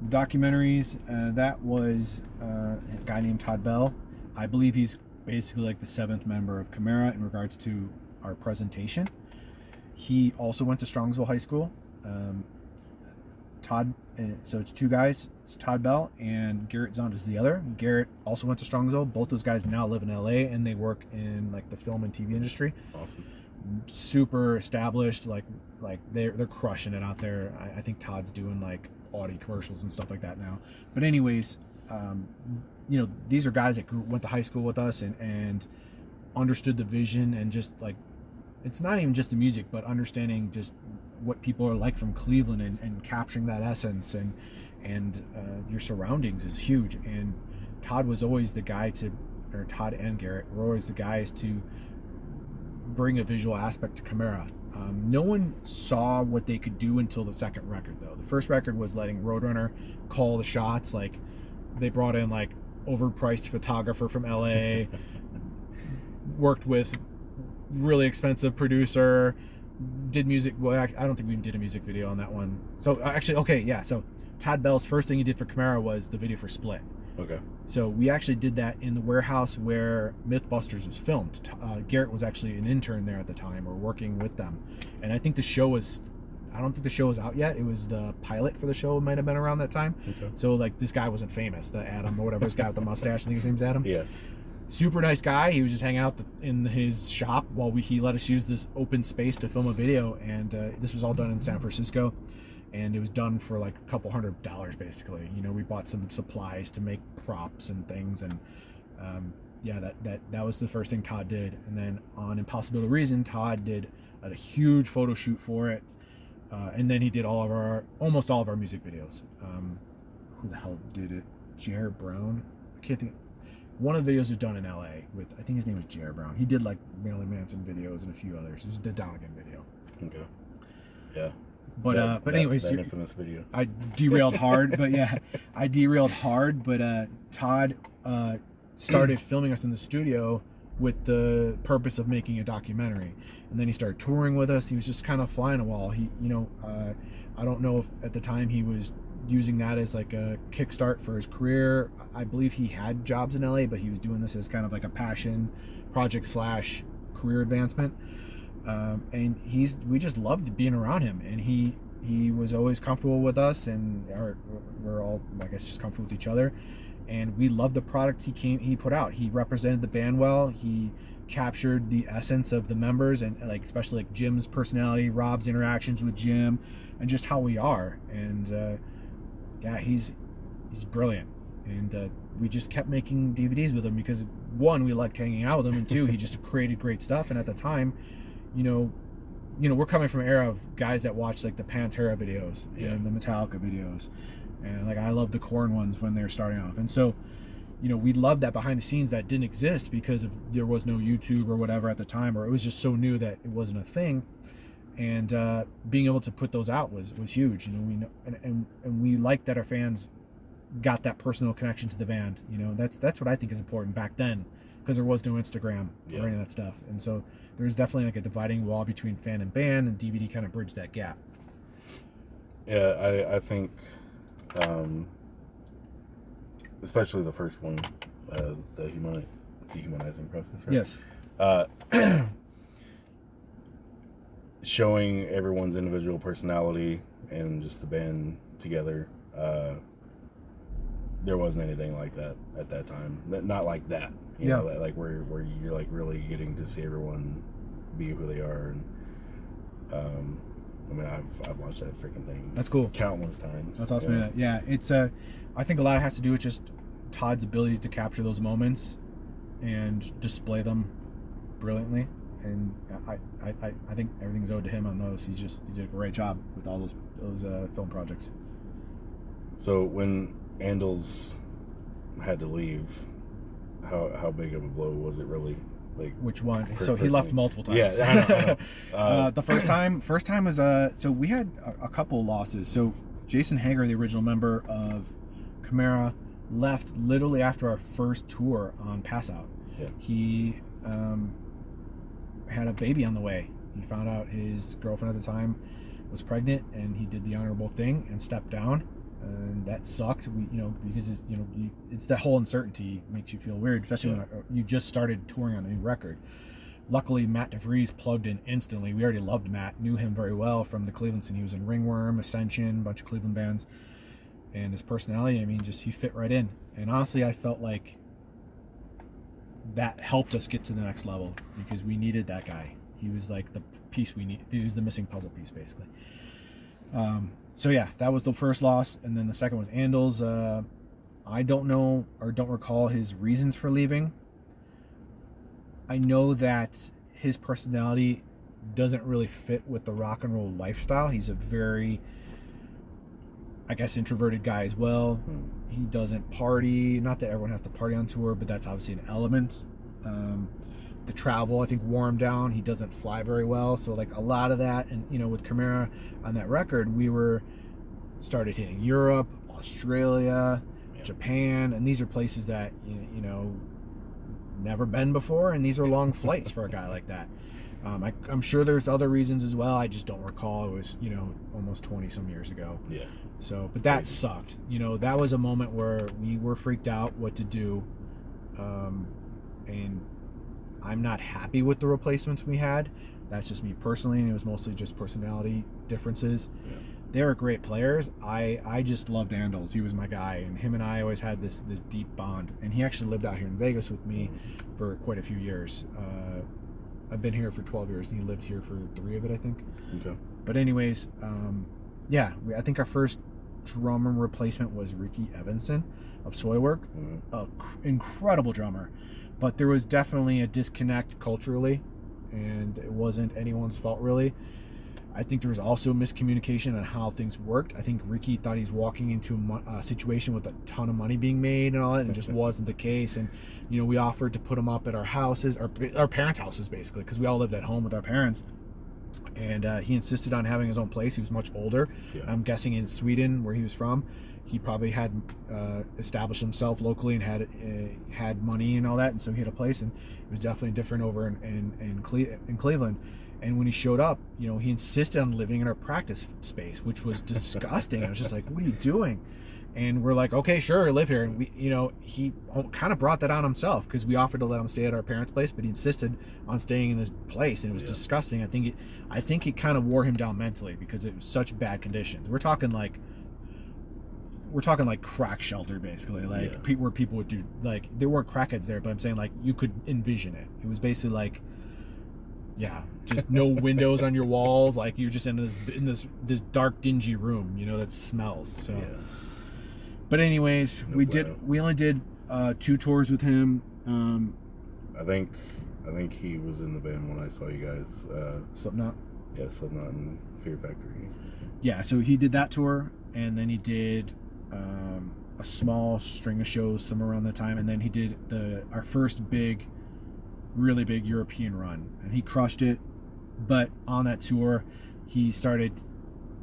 documentaries, that was a guy named Todd Bell. I believe he's basically like the 7th member of Chimera in regards to our presentation. He also went to Strongsville High School. Todd, so it's two guys. It's Todd Bell and Garrett Zond is the other. Garrett also went to Strongsville. Both those guys now live in LA, and they work in like the film and TV industry. Awesome. Super established, like they're crushing it out there. I think Todd's doing like Audi commercials and stuff like that now. But anyways, you know, these are guys that went to high school with us and understood the vision, and just like, it's not even just the music, but understanding just what people are like from Cleveland, and capturing that essence, and your surroundings is huge. And Todd was always the guy or Todd and Garrett were always the guys to bring a visual aspect to Chimera. No one saw what they could do until the second record, though. The first record was letting Roadrunner call the shots. Like, they brought in like overpriced photographer from LA, worked with really expensive producer, did music. Well, I don't think we did a music video on that one. So actually, okay, yeah. So Todd Bell's first thing he did for Chimera was the video for Split. Okay. So we actually did that in the warehouse where Mythbusters was filmed. Garrett was actually an intern there at the time, or working with them. And I think the show was, I don't think the show was out yet. It was the pilot for the show, might have been around that time. Okay. So like, this guy wasn't famous, the Adam or whatever, this guy with the mustache, I think his name's Adam. Yeah. Super nice guy. He was just hanging out in his shop while he let us use this open space to film a video. And this was all done in San Francisco. And it was done for like a couple $100 basically. You know, we bought some supplies to make props and things, and yeah, that was the first thing Todd did. And then on Impossibility Reason, Todd did a huge photo shoot for it, and then he did almost all of our music videos. Who the hell did it? Jared Brown? I can't think. One of the videos was done in LA with, I think his name was Jared Brown. He did like Marilyn Manson videos and a few others. It was the Down Again video. Okay. Yeah. But anyways, that infamous video. I derailed hard, but yeah, Todd started filming us in the studio with the purpose of making a documentary, and then he started touring with us. He was just kind of flying a wall. He, you know, I don't know if at the time he was using that as like a kickstart for his career. I believe he had jobs in LA, but he was doing this as kind of like a passion project / career advancement. And we just loved being around him, and he was always comfortable with us, and we're all, I guess, just comfortable with each other, and we loved the product he put out. He represented the band well. He captured the essence of the members, and like especially like Jim's personality, Rob's interactions with Jim, and just how we are. And yeah, he's brilliant. And we just kept making DVDs with him because, one, we liked hanging out with him, and two, he just created great stuff. And at the time, you know, we're coming from an era of guys that watched like the Pantera videos and the Metallica videos, and like I love the Korn ones when they were starting off. And so, you know, we loved that behind the scenes that didn't exist because there was no YouTube or whatever at the time, or it was just so new that it wasn't a thing. And being able to put those out was huge. You know, and we liked that our fans got that personal connection to the band. You know, that's what I think is important back then, because there was no Instagram or any of that stuff. And so there's definitely like a dividing wall between fan and band, and DVD kind of bridged that gap. Yeah, I think especially the first one, the dehumanizing process, right? Yes. Showing everyone's individual personality and just the band together there wasn't anything like that at that time. Not like that. You know, like where you're like really getting to see everyone be who they are. And I mean, I've watched that freaking thing. That's cool. Countless times. That's awesome. Yeah, it's I think a lot has to do with just Todd's ability to capture those moments and display them brilliantly. And I think everything's owed to him on those. He did a great job with all those film projects. So when Andals had to leave, how big of a blow was it really? Like, which one? So he left multiple times. Yeah, I know. The first time was so we had a couple losses. So Jason Hager, the original member of Chimera, left literally after our first tour on Pass Out. Yeah. He had a baby on the way. He found out his girlfriend at the time was pregnant, and he did the honorable thing and stepped down. And that sucked. Because it's that whole uncertainty makes you feel weird, especially when you just started touring on a new record. Luckily, Matt DeVries plugged in instantly. We already loved Matt, knew him very well from the Cleveland scene. He was in Ringworm, Ascension, a bunch of Cleveland bands, and his personality, I mean, he fit right in. And honestly, I felt like that helped us get to the next level because we needed that guy. He was like the piece we need. He was the missing puzzle piece, basically. So yeah, that was the first loss, and then the second was Andals. I don't know or don't recall his reasons for leaving. I know that his personality doesn't really fit with the rock and roll lifestyle. He's a very, I guess, introverted guy as well. He doesn't party. Not that everyone has to party on tour, but that's obviously an element. The travel, I think, wore him down. He doesn't fly very well, so like a lot of that. And with Chimera on that record, we started hitting Europe, Australia, Japan, and these are places that never been before, and these are long flights for a guy like that. I'm sure there's other reasons as well. I just don't recall. It was almost 20 some years ago. Yeah. So, but that sucked. That was a moment where we were freaked out what to do, and I'm not happy with the replacements we had. That's just me personally, and it was mostly just personality differences. Yeah. They were great players. I just loved Andals. He was my guy, and him and I always had this deep bond. And he actually lived out here in Vegas with me for quite a few years. I've been here for 12 years, and he lived here for 3 of it, I think. Okay. But anyways, I think our first drummer replacement was Ricky Evanson of Soilwork. Incredible drummer. But there was definitely a disconnect culturally, and it wasn't anyone's fault, really. I think there was also miscommunication on how things worked. I think Ricky thought he was walking into a situation with a ton of money being made and all that, and it just wasn't the case. And, we offered to put him up at our houses, our parents' houses, basically, because we all lived at home with our parents. And he insisted on having his own place. He was much older. Yeah. I'm guessing in Sweden, where he was from. He probably had established himself locally and had money and all that, and so he had a place. And it was definitely different over in Cleveland. And when he showed up, he insisted on living in our practice space, which was disgusting. I was just like, "What are you doing?" And we're like, "Okay, sure, live here." And we, he kind of brought that on himself because we offered to let him stay at our parents' place, but he insisted on staying in this place, and it was disgusting. I think it kind of wore him down mentally because it was such bad conditions. We're talking like crack shelter, basically, where people would do, like, there weren't crackheads there, but I'm saying, like, you could envision it. It was basically like, just no windows on your walls, like you're just in this dark, dingy room, that smells. So, but anyways, we only did 2 tours with him. I think he was in the band when I saw you guys. Slipknot. Yeah, Slipknot and Fear Factory. Yeah, so he did that tour, and then he did a small string of shows somewhere around that time, and then he did our first really big European run, and he crushed it. But on that tour, he started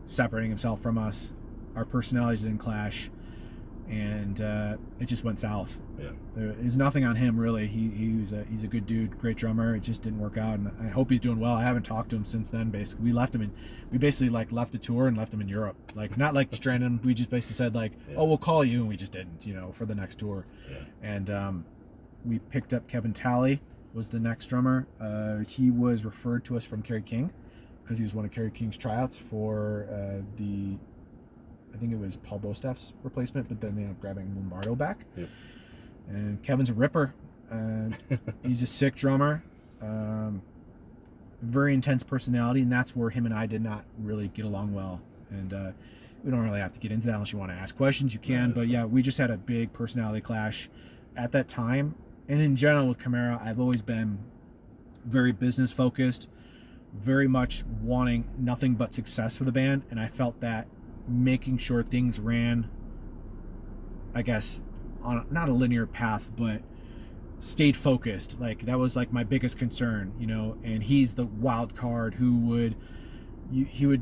separating himself from us. Our personalities didn't clash, and it just went south. Yeah, there's nothing on him really. He's a good dude, great drummer. It just didn't work out, and I hope he's doing well. I haven't talked to him since then. Basically, we basically like left the tour and left him in Europe. Like, not like stranded him. We just basically said like, "Oh, we'll call you," and we just didn't. For the next tour. Yeah. And we picked up Kevin Talley was the next drummer. He was referred to us from Kerry King because he was one of Kerry King's tryouts for the I think it was Paul Bostap's replacement, but then they ended up grabbing Lombardo back. Yep. And Kevin's a ripper. He's a sick drummer. Very intense personality, and that's where him and I did not really get along well. And we don't really have to get into that unless you want to ask questions. You can, but yeah, we just had a big personality clash at that time. And in general with Chimera, I've always been very business focused, very much wanting nothing but success for the band, and I felt that making sure things ran, I guess, on not a linear path, but stayed focused. Like, that was like my biggest concern, you know. And he's the wild card who would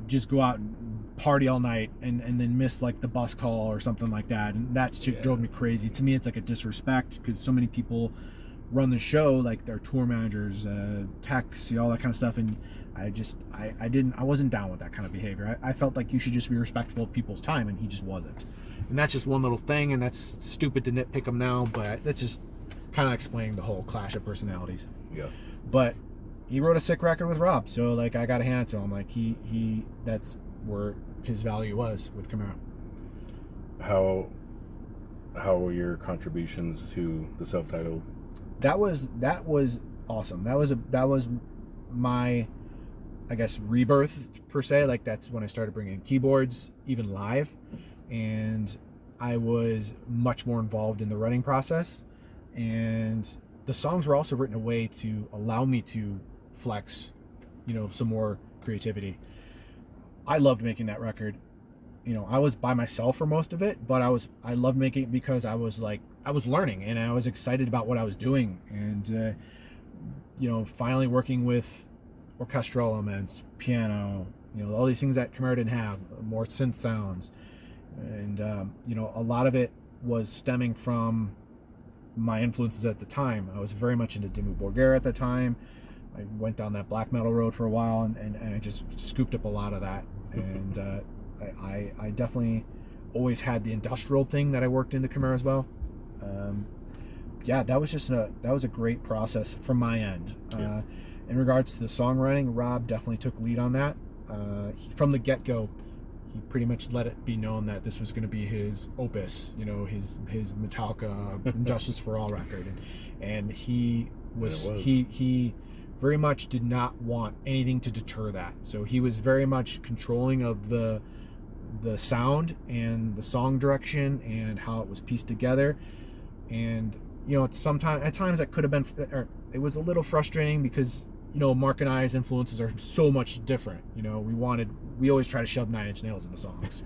just go out and party all night and then miss like the bus call or something like that, and that shit drove me crazy. To me, it's like a disrespect, because so many people run the show, like their tour managers, techs, all that kind of stuff, and I wasn't down with that kind of behavior. I felt like you should just be respectful of people's time, and he just wasn't. And that's just one little thing, and that's stupid to nitpick him now, but that's just kind of explaining the whole clash of personalities. Yeah. But he wrote a sick record with Rob, so like I gotta hand it to him. Like he that's where his value was with Chimera. How were your contributions to the self-titled? That was awesome. That was my, I guess, rebirth per se. Like, that's when I started bringing in keyboards, even live, and I was much more involved in the writing process. And the songs were also written in a way to allow me to flex, you know, some more creativity. I loved making that record. You know, I was by myself for most of it, but I loved making it because I was learning, and I was excited about what I was doing. And you know, finally working with orchestral elements, piano, you know, all these things that Chimera didn't have, more synth sounds. And you know, a lot of it was stemming from my influences at the time. I was very much into Dimmu Borgir at the time. I went down that black metal road for a while, and I just scooped up a lot of that. And I definitely always had the industrial thing that I worked into Chimera as well. Yeah, that was a great process from my end. In regards to the songwriting, Rob definitely took lead on that. From the get-go, he pretty much let it be known that this was going to be his opus, you know, his Metallica Injustice for All record, and he very much did not want anything to deter that. So he was very much controlling of the sound and the song direction and how it was pieced together. And you know, at times that could have been, or it was a little frustrating, because you know, Mark and I's influences are so much different. You know, we always try to shove 9 Inch Nails into songs,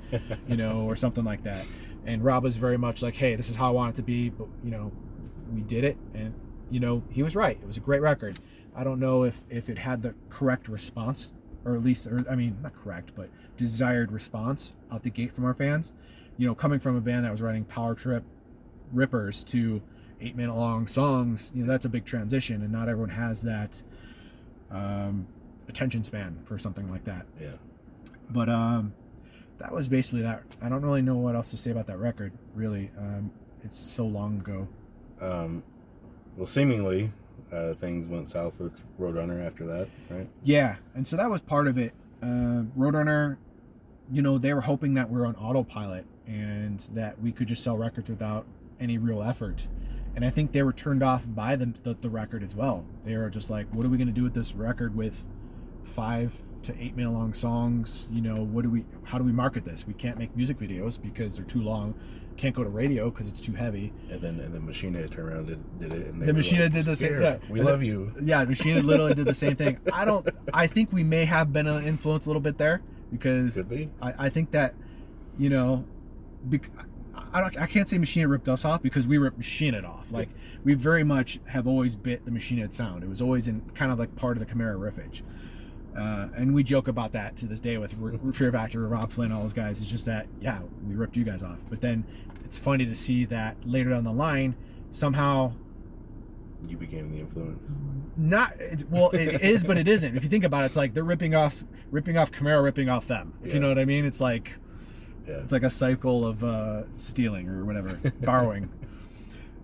you know, or something like that. And Rob was very much like, hey, this is how I want it to be, but you know, we did it, and you know, he was right. It was a great record. I don't know if it had the correct response, or at least, I mean, not correct, but desired response out the gate from our fans. You know, coming from a band that was writing power trip rippers to 8-minute long songs, you know, that's a big transition, and not everyone has that attention span for something like that. Yeah. But that was basically that. I don't really know what else to say about that record, really. It's so long ago. Well, seemingly things went south with Roadrunner after that, right? Yeah, and so that was part of it. Roadrunner, you know, they were hoping that we were on autopilot and that we could just sell records without any real effort. And I think they were turned off by the record as well. They were just like, what are we going to do with this record with 5 to 8 minute long songs? You know, how do we market this? We can't make music videos because they're too long. Can't go to radio because it's too heavy. And then Machina turned around and did it. And the Machina did the same. Yeah, we love you. Yeah, Machina literally did the same thing. I think we may have been an influence a little bit there, because could be. I think that, you know, I can't say Machina ripped us off, because we ripped Machina off. Like, we very much have always bit the Machina sound. It was always in kind of like part of the Chimera riffage. And we joke about that to this day with Fear Factor, Rob Flynn, all those guys. It's just that, yeah, we ripped you guys off. But then it's funny to see that later down the line, somehow you became the influence. It is, but it isn't. If you think about it, it's like they're ripping off Chimera, ripping off them. If you know what I mean? It's like, it's like a cycle of stealing or whatever, borrowing.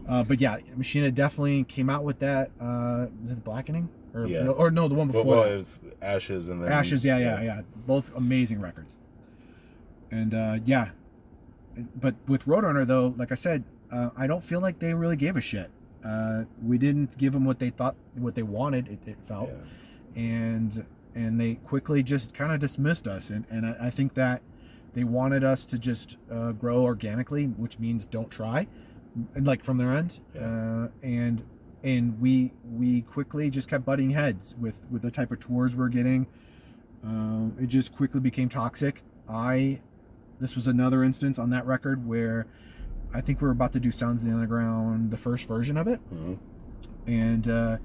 But yeah, Machina definitely came out with that. Was it The Blackening? Or no, the one before. Well, it was Ashes and then Ashes. Yeah. Both amazing records. And but with Roadrunner though, like I said, I don't feel like they really gave a shit. We didn't give them what they thought, what they wanted. It felt, and they quickly just kind of dismissed us. And I think that they wanted us to just grow organically, which means don't try, and like from their end. And we quickly just kept butting heads with the type of tours we're getting. It just quickly became toxic. This was another instance on that record where I think we were about to do Sounds of the Underground, the first version of it. And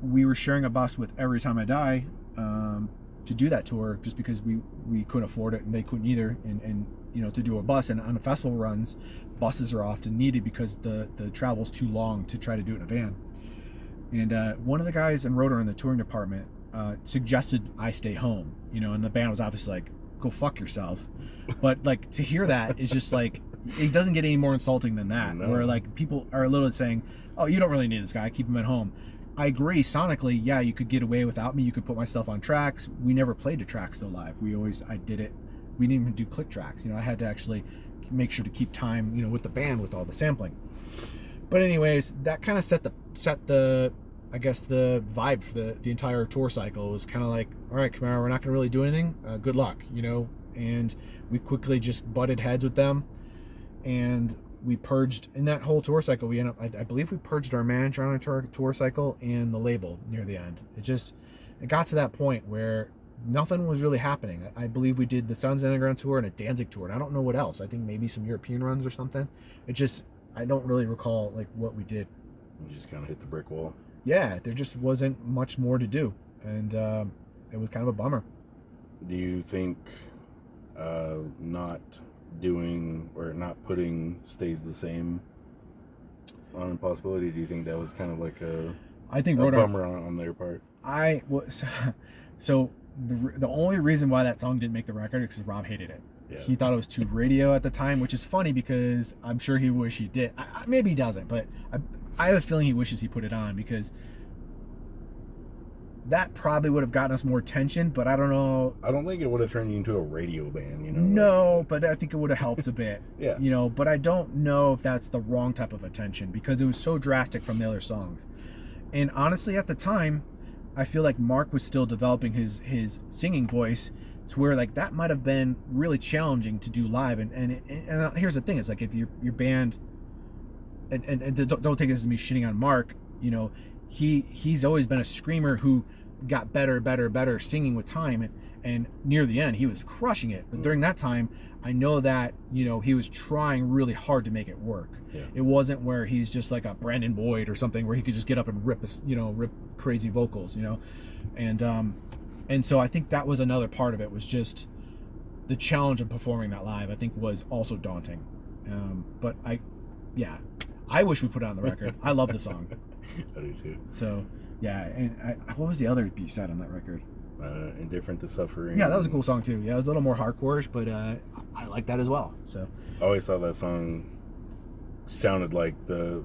we were sharing a bus with Every Time I Die to do that tour, just because we couldn't afford it and they couldn't either. And you know, to do a bus, and on the festival runs, buses are often needed because the travel's too long to try to do it in a van. And one of the guys in Roadrunner in the touring department suggested I stay home, you know, and the band was obviously like, go fuck yourself. But like, to hear that is just like, it doesn't get any more insulting than that. No. Where like people are a little saying, oh, you don't really need this guy, keep him at home. I agree, sonically, yeah, you could get away without me, you could put my stuff on tracks. We never played the tracks though live. I did it, we didn't even do click tracks, you know. I had to actually make sure to keep time, you know, with the band, with all the sampling. But anyways, that kind of set the I guess the vibe for the entire tour cycle. It was kind of like, all right, Chimera, we're not going to really do anything. Good luck, you know. And we quickly just butted heads with them, and we purged in that whole tour cycle. We ended up, I believe, we purged our manager on a tour cycle and the label near the end. It got to that point where nothing was really happening. I believe we did the Sounds of the Underground tour and a Danzig tour, and I don't know what else. I think maybe some European runs or something. I don't really recall like what we did. You just kind of hit the brick wall. Yeah, there just wasn't much more to do, and it was kind of a bummer. Do you think not doing or not putting Stays the Same on Impossibility, do you think that was kind of like a bummer on their part? So the only reason why that song didn't make the record is because Rob hated it. Yeah. He thought it was too radio at the time, which is funny because I'm sure he wished he did. Maybe he doesn't, but I have a feeling he wishes he put it on, because that probably would have gotten us more attention, but I don't know. I don't think it would have turned you into a radio band, you know? No, but I think it would have helped a bit. Yeah. You know, but I don't know if that's the wrong type of attention, because it was so drastic from the other songs. And honestly, at the time, I feel like Mark was still developing his singing voice, to where like that might have been really challenging to do live. And here's the thing, it's like if your band, and don't take this as me shitting on Mark, you know, he's always been a screamer who got better singing with time, and near the end he was crushing it. But during that time, I know that, you know, he was trying really hard to make it work. Yeah. It wasn't where he's just like a Brandon Boyd or something where he could just get up and rip crazy vocals, you know. And so I think that was another part of it, was just the challenge of performing that live, I think, was also daunting. But I wish we put it on the record. I love the song. I do too. So, yeah. And what was the other B-side on that record? Indifferent to Suffering. Yeah, that was a cool song too. Yeah, it was a little more hardcore-ish, but I like that as well. So I always thought that song sounded like the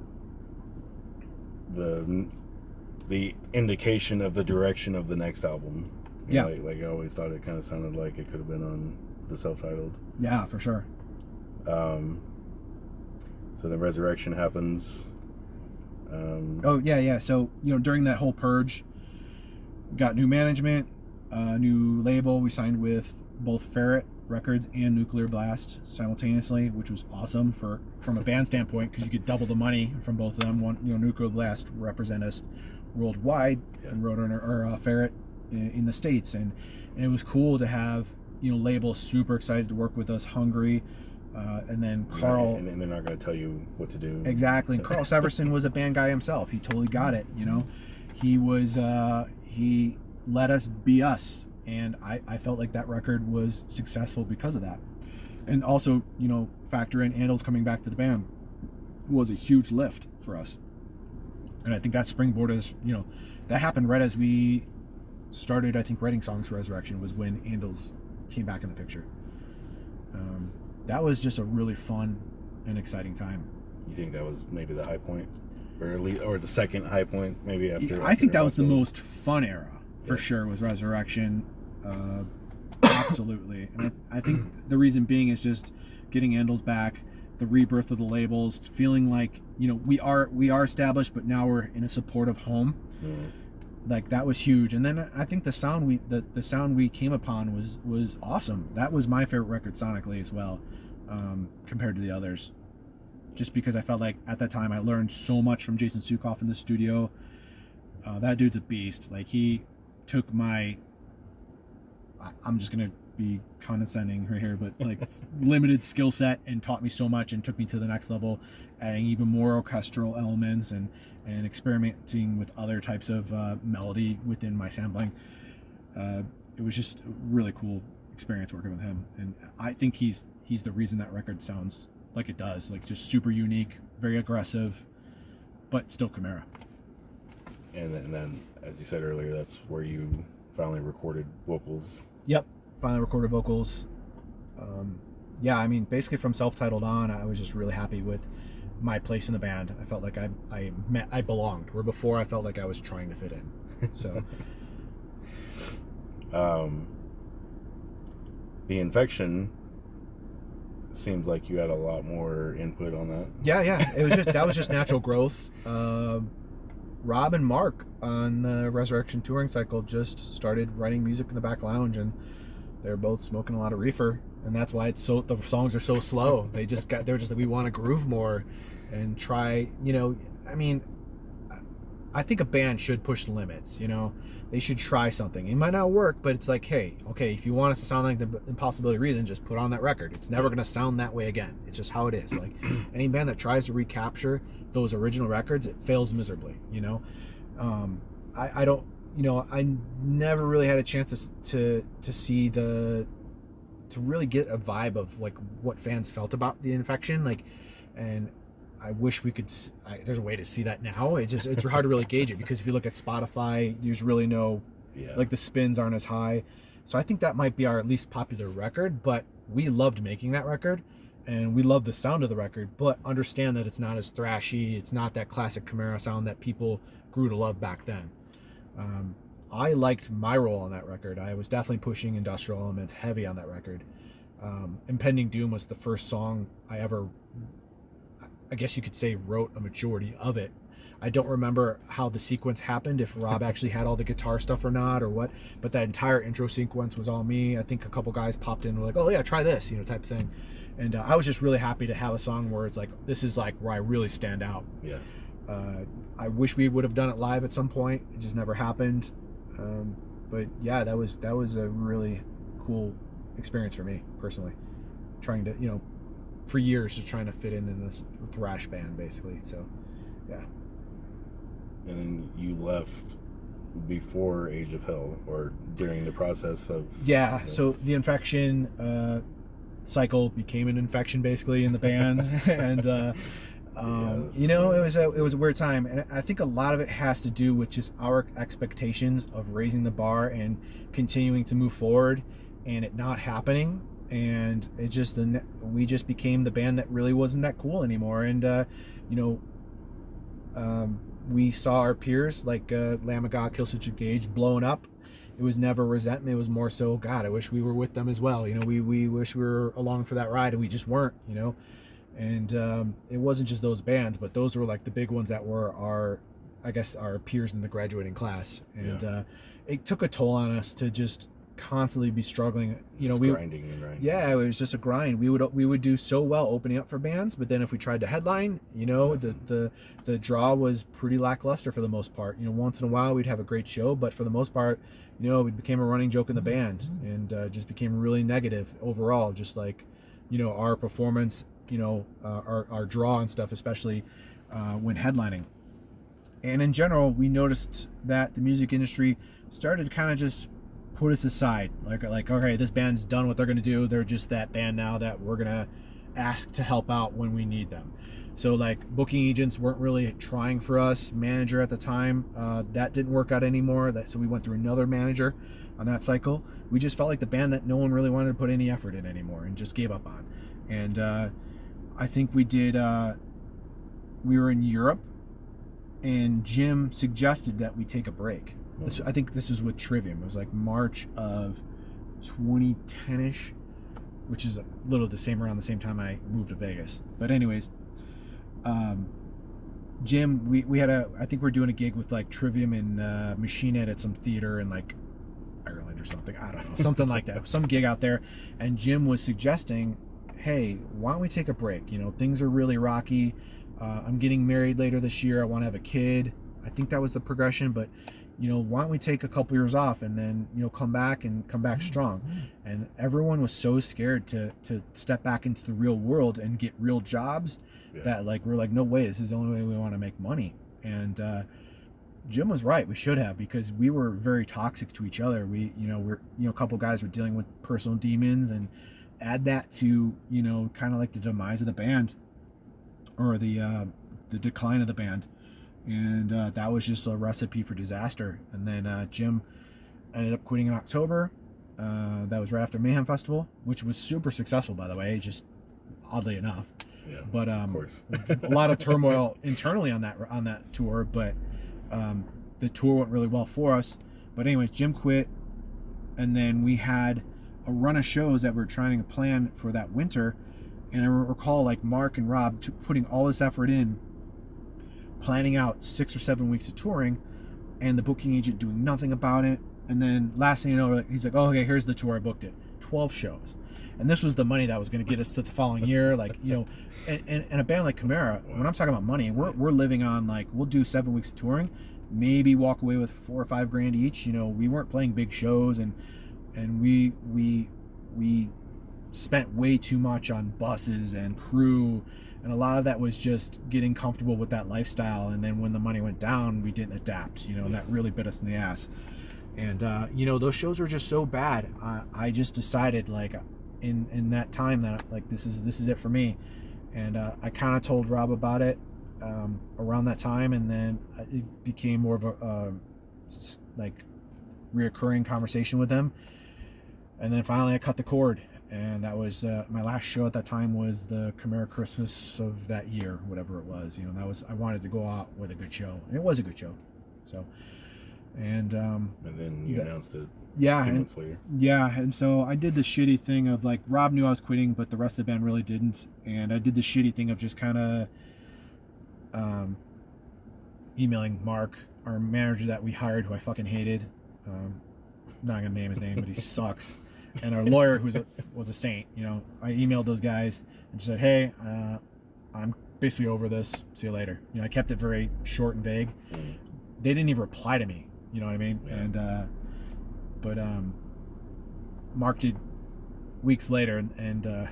indication of the direction of the next album. Yeah. Like I always thought it kind of sounded like it could have been on the self-titled. Yeah, for sure. So then Resurrection happens. So, you know, during that whole purge, got new management, new label. We signed with both Ferret Records and Nuclear Blast simultaneously, which was awesome from a band standpoint, because you get double the money from both of them. One, you know, Nuclear Blast represent us worldwide, and Roadrunner or Ferret in the States, and it was cool to have, you know, labels super excited to work with us, hungry. And then Carl, and they're not going to tell you what to do. Exactly. And Carl Severson was a band guy himself. He totally got it. You know, he was he let us be us, and I felt like that record was successful because of that. And also, you know, factor in Andel's coming back to the band was a huge lift for us. And I think that springboarded us. You know, that happened right as we started, I think, writing songs for Resurrection, was when Andel's came back in the picture. That was just a really fun and exciting time. You think that was maybe the high point, or the second high point, maybe after? I think that was the most fun era for sure. Was Resurrection, absolutely. And I think the reason being is just getting Andals back, the rebirth of the labels, feeling like, you know, we are established, but now we're in a supportive home. Like, that was huge. And then I think the sound we came upon was awesome. That was my favorite record sonically as well, compared to the others. Just because I felt like at that time I learned so much from Jason Sukoff in the studio. That dude's a beast. Like, he took my, I'm just gonna be condescending right here, but like limited skill set, and taught me so much and took me to the next level, adding even more orchestral elements and experimenting with other types of melody within my sampling. It was just a really cool experience working with him, and I think he's the reason that record sounds like it does, like just super unique, very aggressive, but still Chimera. And then, as you said earlier, that's where you finally recorded vocals. Yep, finally recorded vocals. Yeah, I mean, basically from self-titled on, I was just really happy with my place in the band. I felt like I belonged, where before I felt like I was trying to fit in. So, The Infection seems like you had a lot more input on that. Yeah, it was that was just natural growth. Rob and Mark on the Resurrection touring cycle just started writing music in the back lounge, and they're both smoking a lot of reefer, and that's why the songs are so slow. They're just like, we want to groove more and try, you know, I mean, I think a band should push the limits, you know. They should try something. It might not work, but it's like, hey, okay, if you want us to sound like the Impossibility Reason, just put on that record. It's never going to sound that way again. It's just how it is. Like, any band that tries to recapture those original records, it fails miserably, you know. I don't, you know, I never really had a chance to see to really get a vibe of like what fans felt about The Infection, like, and I wish we could. There's a way to see that now. It's hard to really gauge it, because if you look at Spotify, there's really no, like, the spins aren't as high. So I think that might be our least popular record, but we loved making that record, and we love the sound of the record. But understand that it's not as thrashy. It's not that classic Chimera sound that people grew to love back then. I liked my role on that record. I was definitely pushing industrial elements heavy on that record. Impending Doom was the first song I ever, I guess you could say, wrote a majority of it. I don't remember how the sequence happened, if Rob actually had all the guitar stuff or not, or what, but that entire intro sequence was all me. I think a couple guys popped in and were like, oh yeah, try this, you know, type of thing. And I was just really happy to have a song where it's like, this is like where I really stand out. Yeah. I wish we would have done it live at some point. It just never happened. But yeah, that was a really cool experience for me personally, trying to, you know, for years just trying to fit in this thrash band basically. So yeah. And then you left before Age of Hell, or during the process of... Yeah, so The Infection cycle became an infection basically in the band. And you know, it was a weird time, and I think a lot of it has to do with just our expectations of raising the bar and continuing to move forward, and it not happening. And it just, we just became the band that really wasn't that cool anymore. And you know, we saw our peers like Lamb of God, Killswitch Engage blowing up. It was never resentment. It was more so, God, I wish we were with them as well. You know, we wish we were along for that ride, and we just weren't. You know, and it wasn't just those bands, but those were like the big ones that were our peers in the graduating class. And it took a toll on us to just constantly be struggling, you know, grinding and grinding. Yeah, it was just a grind. We would do so well opening up for bands, but then if we tried to headline, you know, the draw was pretty lackluster for the most part. You know, once in a while we'd have a great show, but for the most part, you know, it became a running joke in the band, and just became really negative overall. Just like, you know, our performance, you know, our draw and stuff, especially when headlining. And in general, we noticed that the music industry started to kind of just put us aside, like okay, this band's done what they're going to do. They're just that band now that we're going to ask to help out when we need them. So like booking agents weren't really trying for us. Manager at the time, that didn't work out anymore. So we went through another manager on that cycle. We just felt like the band that no one really wanted to put any effort in anymore, and just gave up on. And I think we did. We were in Europe, and Jim suggested that we take a break. I think this is with Trivium. It was like March of 2010-ish. which is a little around the same time I moved to Vegas. But anyways, Jim, we had I think we're doing a gig with like Trivium and Machine Ed at some theater in like Ireland or something. I don't know, something like that, some gig out there. And Jim was suggesting, hey, why don't we take a break? You know, things are really rocky. I'm getting married later this year. I want to have a kid. I think that was the progression, but you know, why don't we take a couple years off and then, you know, come back strong. And everyone was so scared to step back into the real world and get real jobs that like, we're like, no way, this is the only way we want to make money. And Jim was right, we should have, because we were very toxic to each other. A couple guys were dealing with personal demons, and add that to, you know, kind of like the demise of the band, or the decline of the band. And that was just a recipe for disaster. And then Jim ended up quitting in October. That was right after Mayhem Festival, which was super successful, by the way, just oddly enough. Yeah, but of course. A lot of turmoil internally on that tour, but the tour went really well for us. But anyways, Jim quit, and then we had a run of shows that we were trying to plan for that winter. And I recall like Mark and Rob putting all this effort in, planning out 6 or 7 weeks of touring, and the booking agent doing nothing about it. And then last thing you know, he's like, oh, okay, here's the tour, I booked it, 12 shows. And this was the money that was going to get us to the following year. Like, you know, and a band like Chimera, when I'm talking about money, we're living on, like, we'll do 7 weeks of touring, maybe walk away with $4 or $5 grand each. You know, we weren't playing big shows, and we spent way too much on buses and crew. And a lot of that was just getting comfortable with that lifestyle. And then when the money went down, we didn't adapt, you know, and that really bit us in the ass. And, you know, those shows were just so bad. I just decided, like, in that time that, like, this is it for me. And I kind of told Rob about it around that time. And then it became more of a, like, reoccurring conversation with him. And then finally I cut the cord. And that was my last show at that time was the Chimera Christmas of that year, whatever it was. You know, I wanted to go out with a good show, and it was a good show. So, and then you announced it. Yeah, 2 months later. Yeah, and so I did the shitty thing of, like, Rob knew I was quitting, but the rest of the band really didn't. And I did the shitty thing of just kind of emailing Mark, our manager that we hired, who I fucking hated. Not gonna name his name, but he sucks. And our lawyer, who was a saint, you know. I emailed those guys and said, hey, I'm basically over this. See you later. You know, I kept it very short and vague. They didn't even reply to me. You know what I mean? Yeah. And but Mark did weeks later, and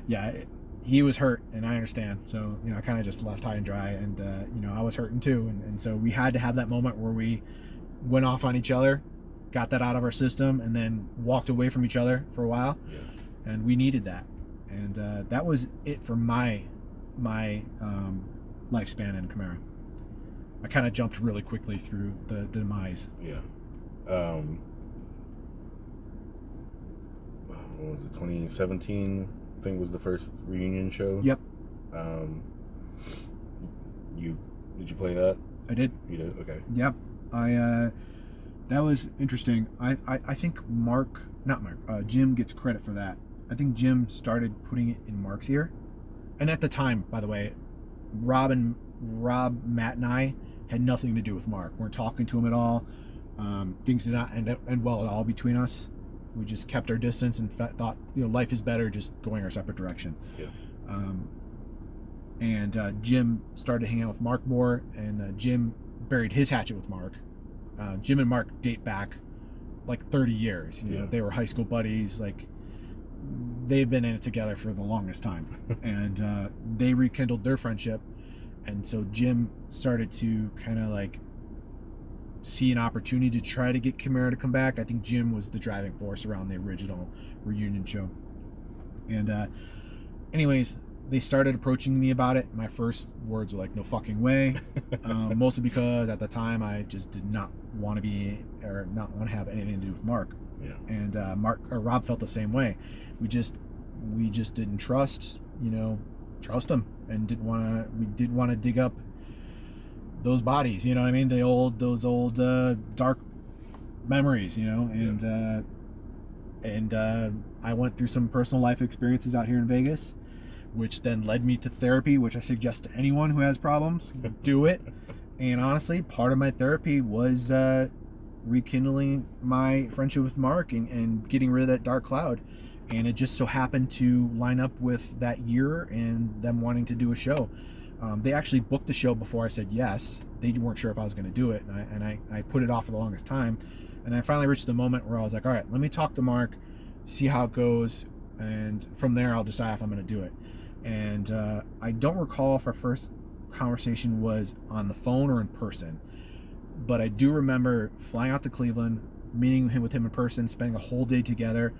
yeah, he was hurt, and I understand. So, you know, I kind of just left high and dry, and you know, I was hurting too, and so we had to have that moment where we went off on each other, got that out of our system, and then walked away from each other for a while. Yeah. And we needed that. And that was it for my lifespan in Chimera. I kind of jumped really quickly through the demise. Yeah. What was it, 2017 I think was the first reunion show? Yep. Did you play that? I did. You did? Okay. Yep. That was interesting. I think Jim gets credit for that. I think Jim started putting it in Mark's ear. And at the time, by the way, Rob, Matt, and I had nothing to do with Mark. We weren't talking to him at all. Things did not end well at all between us. We just kept our distance and thought, you know, life is better just going our separate direction. Yeah. And Jim started hanging out with Mark more, and Jim buried his hatchet with Mark. Jim and Mark date back like 30 years. You know, they were high school buddies. Like, they've been in it together for the longest time. And they rekindled their friendship. And so Jim started to kind of like see an opportunity to try to get Chimera to come back. I think Jim was the driving force around the original reunion show. And anyways, they started approaching me about it. My first words were like, no fucking way. Mostly because at the time I just did not want to have anything to do with Mark. Yeah. And Rob felt the same way. We just didn't trust him, and didn't want to dig up those bodies, you know what I mean? Those old dark memories, you know, and And I went through some personal life experiences out here in Vegas, which then led me to therapy, which I suggest to anyone who has problems. Do it. And honestly, part of my therapy was rekindling my friendship with Mark and getting rid of that dark cloud. And it just so happened to line up with that year and them wanting to do a show. They actually booked the show before I said yes. They weren't sure if I was going to do it, and I put it off for the longest time. And I finally reached the moment where I was like, all right, let me talk to Mark, see how it goes, and from there I'll decide if I'm going to do it. And I don't recall if our first conversation was on the phone or in person, but I do remember flying out to Cleveland, meeting with him in person, spending a whole day together,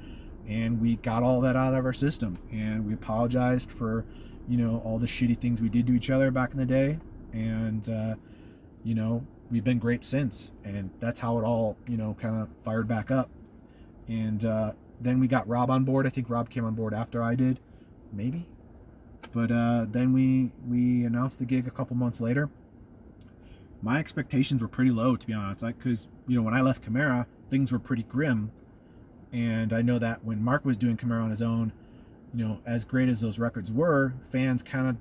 and we got all that out of our system. And we apologized for, you know, all the shitty things we did to each other back in the day, and you know, we've been great since. And that's how it all, you know, kind of fired back up. And then we got Rob on board. I think Rob came on board after I did, maybe. But then we announced the gig a couple months later. My expectations were pretty low, to be honest, like, because, you know, when I left Chimera, things were pretty grim. And I know that when Mark was doing Chimera on his own, you know, as great as those records were, fans kind of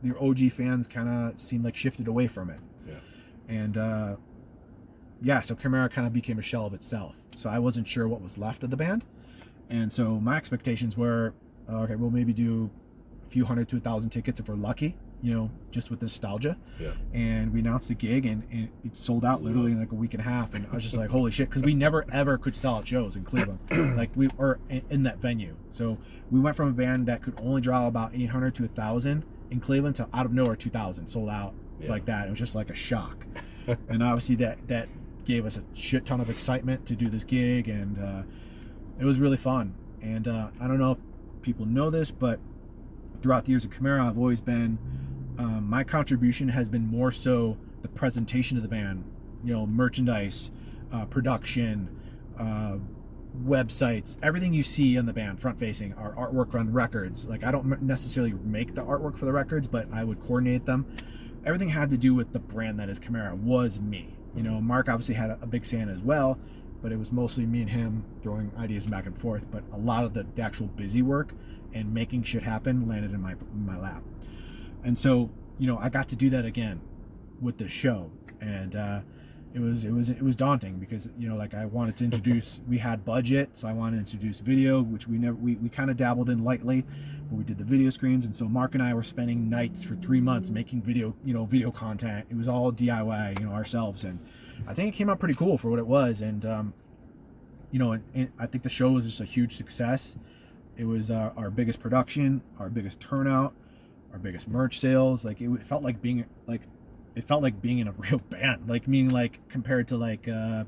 the OG fans kind of seemed like shifted away from it. Yeah. And yeah, so Chimera kind of became a shell of itself. So I wasn't sure what was left of the band. And so my expectations were, okay, we'll maybe do a few hundred to 1,000 tickets if we're lucky, you know, just with nostalgia. Yeah. And we announced the gig, and it sold out literally in like a week and a half. And I was just like, holy shit, because we never ever could sell out shows in Cleveland, like we were in that venue. So we went from a band that could only draw about 800 to 1,000 in Cleveland to out of nowhere 2,000 sold out like that. It was just like a shock. And obviously that gave us a shit ton of excitement to do this gig, and it was really fun. And I don't know if people know this, but throughout the years of Chimera, I've always been, my contribution has been more so the presentation of the band, you know, merchandise, production, websites, everything you see in the band front facing, our artwork on records. Like, I don't necessarily make the artwork for the records, but I would coordinate them. Everything had to do with the brand that is Chimera was me. You know, Mark obviously had a big say in it as well, but it was mostly me and him throwing ideas back and forth. But a lot of the actual busy work and making shit happen landed in my lap. And so, you know, I got to do that again with this show, and it was daunting because, you know, like, I wanted to introduce, we had budget, so I wanted to introduce video, which we kind of dabbled in lightly, but we did the video screens. And so Mark and I were spending nights for 3 months making video content. It was all DIY, you know, ourselves, and I think it came out pretty cool for what it was. And you know, and I think the show was just a huge success. It was our biggest production, our biggest turnout, our biggest merch sales. Like, it felt like being in a real band, like, meaning, like, compared to, like, I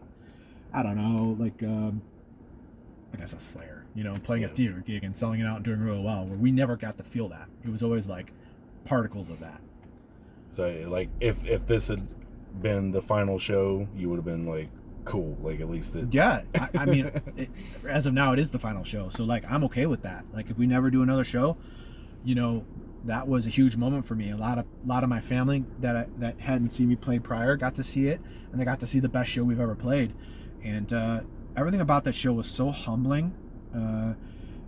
don't know, like, I guess a Slayer, you know, playing a theater gig and selling it out and doing really well, where we never got to feel that. It was always like particles of that. So, like, if this had been the final show, you would have been like, cool, like, at least it. Yeah, I mean, as of now, it is the final show, so, like, I'm okay with that. Like, if we never do another show, you know, that was a huge moment for me. A lot of my family that hadn't seen me play prior got to see it, and they got to see the best show we've ever played. And everything about that show was so humbling,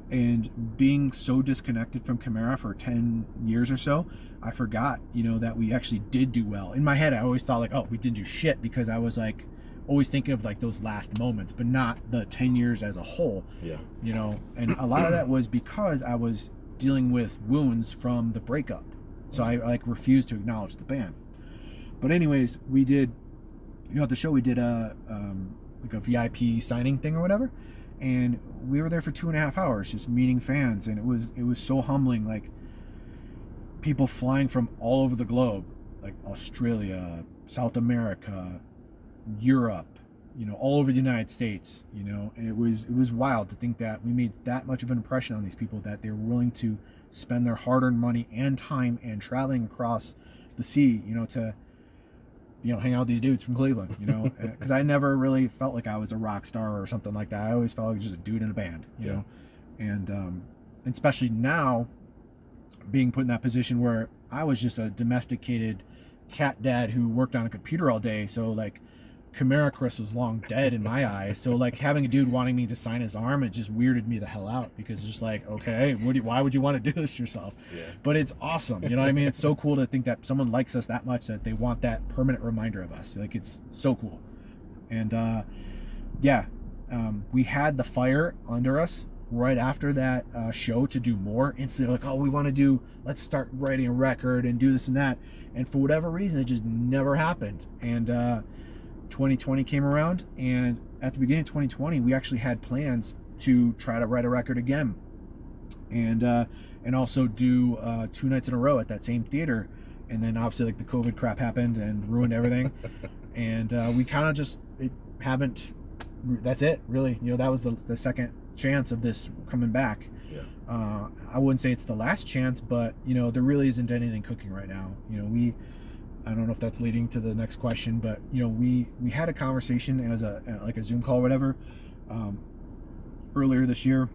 and being so disconnected from Chimera for 10 years or so, I forgot, you know, that we actually did do well. In my head, I always thought, like, oh, we didn't do shit, because I was, like, always thinking of, like, those last moments, but not the 10 years as a whole. Yeah. You know, and a lot of that was because I was dealing with wounds from the breakup, so I, like, refused to acknowledge the band. But anyways, we did, you know, at the show we did like a VIP signing thing or whatever, and we were there for 2.5 hours just meeting fans, and it was so humbling. Like, people flying from all over the globe, like Australia, South America, Europe, you know, all over the United States, you know. And it was wild to think that we made that much of an impression on these people, that they were willing to spend their hard-earned money and time and traveling across the sea, you know, to, you know, hang out with these dudes from Cleveland, you know, because I never really felt like I was a rock star or something like that. I always felt like just a dude in a band, you know. And especially now, being put in that position where I was just a domesticated cat dad who worked on a computer all day, so, like, Chimera Chris was long dead in my eyes. So like having a dude wanting me to sign his arm, it just weirded me the hell out, because it's just like, okay, why would you want to do this yourself? Yeah. But it's awesome. You know what I mean? It's so cool to think that someone likes us that much that they want that permanent reminder of us. Like, it's so cool. And we had the fire under us right after that show to do more. Instantly like, oh, let's start writing a record and do this and that. And for whatever reason, it just never happened. And 2020 came around, and at the beginning of 2020, we actually had plans to try to write a record again, and also do 2 nights in a row at that same theater. And then obviously like the COVID crap happened and ruined everything. And we kind of just haven't. That's it, really. You know, that was the second chance of this coming back. Yeah. I wouldn't say it's the last chance, but you know, there really isn't anything cooking right now. You know, I don't know if that's leading to the next question, but you know, we had a conversation as a Zoom call or whatever earlier this year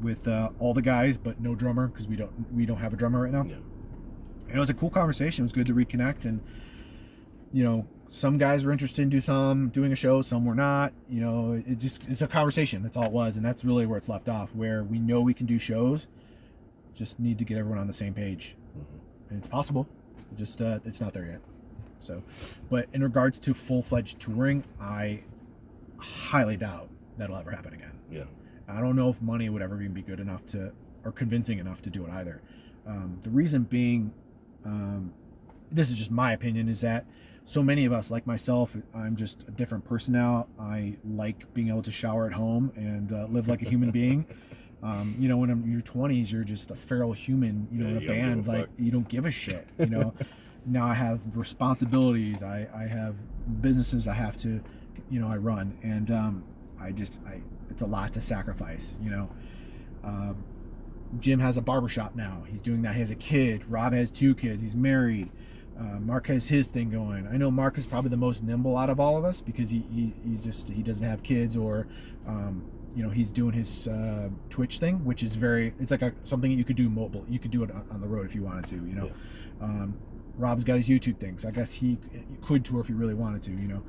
with all the guys, but no drummer, because we don't have a drummer right now. Yeah. And it was a cool conversation. It was good to reconnect, and you know, some guys were interested in doing a show, some were not. You know, it's a conversation. That's all it was, and that's really where it's left off. Where we know we can do shows, just need to get everyone on the same page, and it's possible. Just it's not there yet. So, but in regards to full-fledged touring, I highly doubt that'll ever happen again. Yeah. I don't know if money would ever even be good enough or convincing enough to do it either. The reason being, this is just my opinion, is that so many of us, like myself, I'm just a different person now. I like being able to shower at home and live like a human being. You know, when you're 20s, you're just a feral human, you know, in a band, like you don't give a shit, you know. Now I have responsibilities. I have businesses I have to, you know, I run, and it's a lot to sacrifice, you know. Jim has a barbershop now. He's doing that. He has a kid. Rob has 2 kids. He's married. Mark has his thing going. I know Mark is probably the most nimble out of all of us, because he doesn't have kids, or you know, he's doing his Twitch thing, which is it's like something you could do mobile. You could do it on the road if you wanted to, you know. Yeah. Rob's got his YouTube thing, so I guess he could tour if he really wanted to, you know.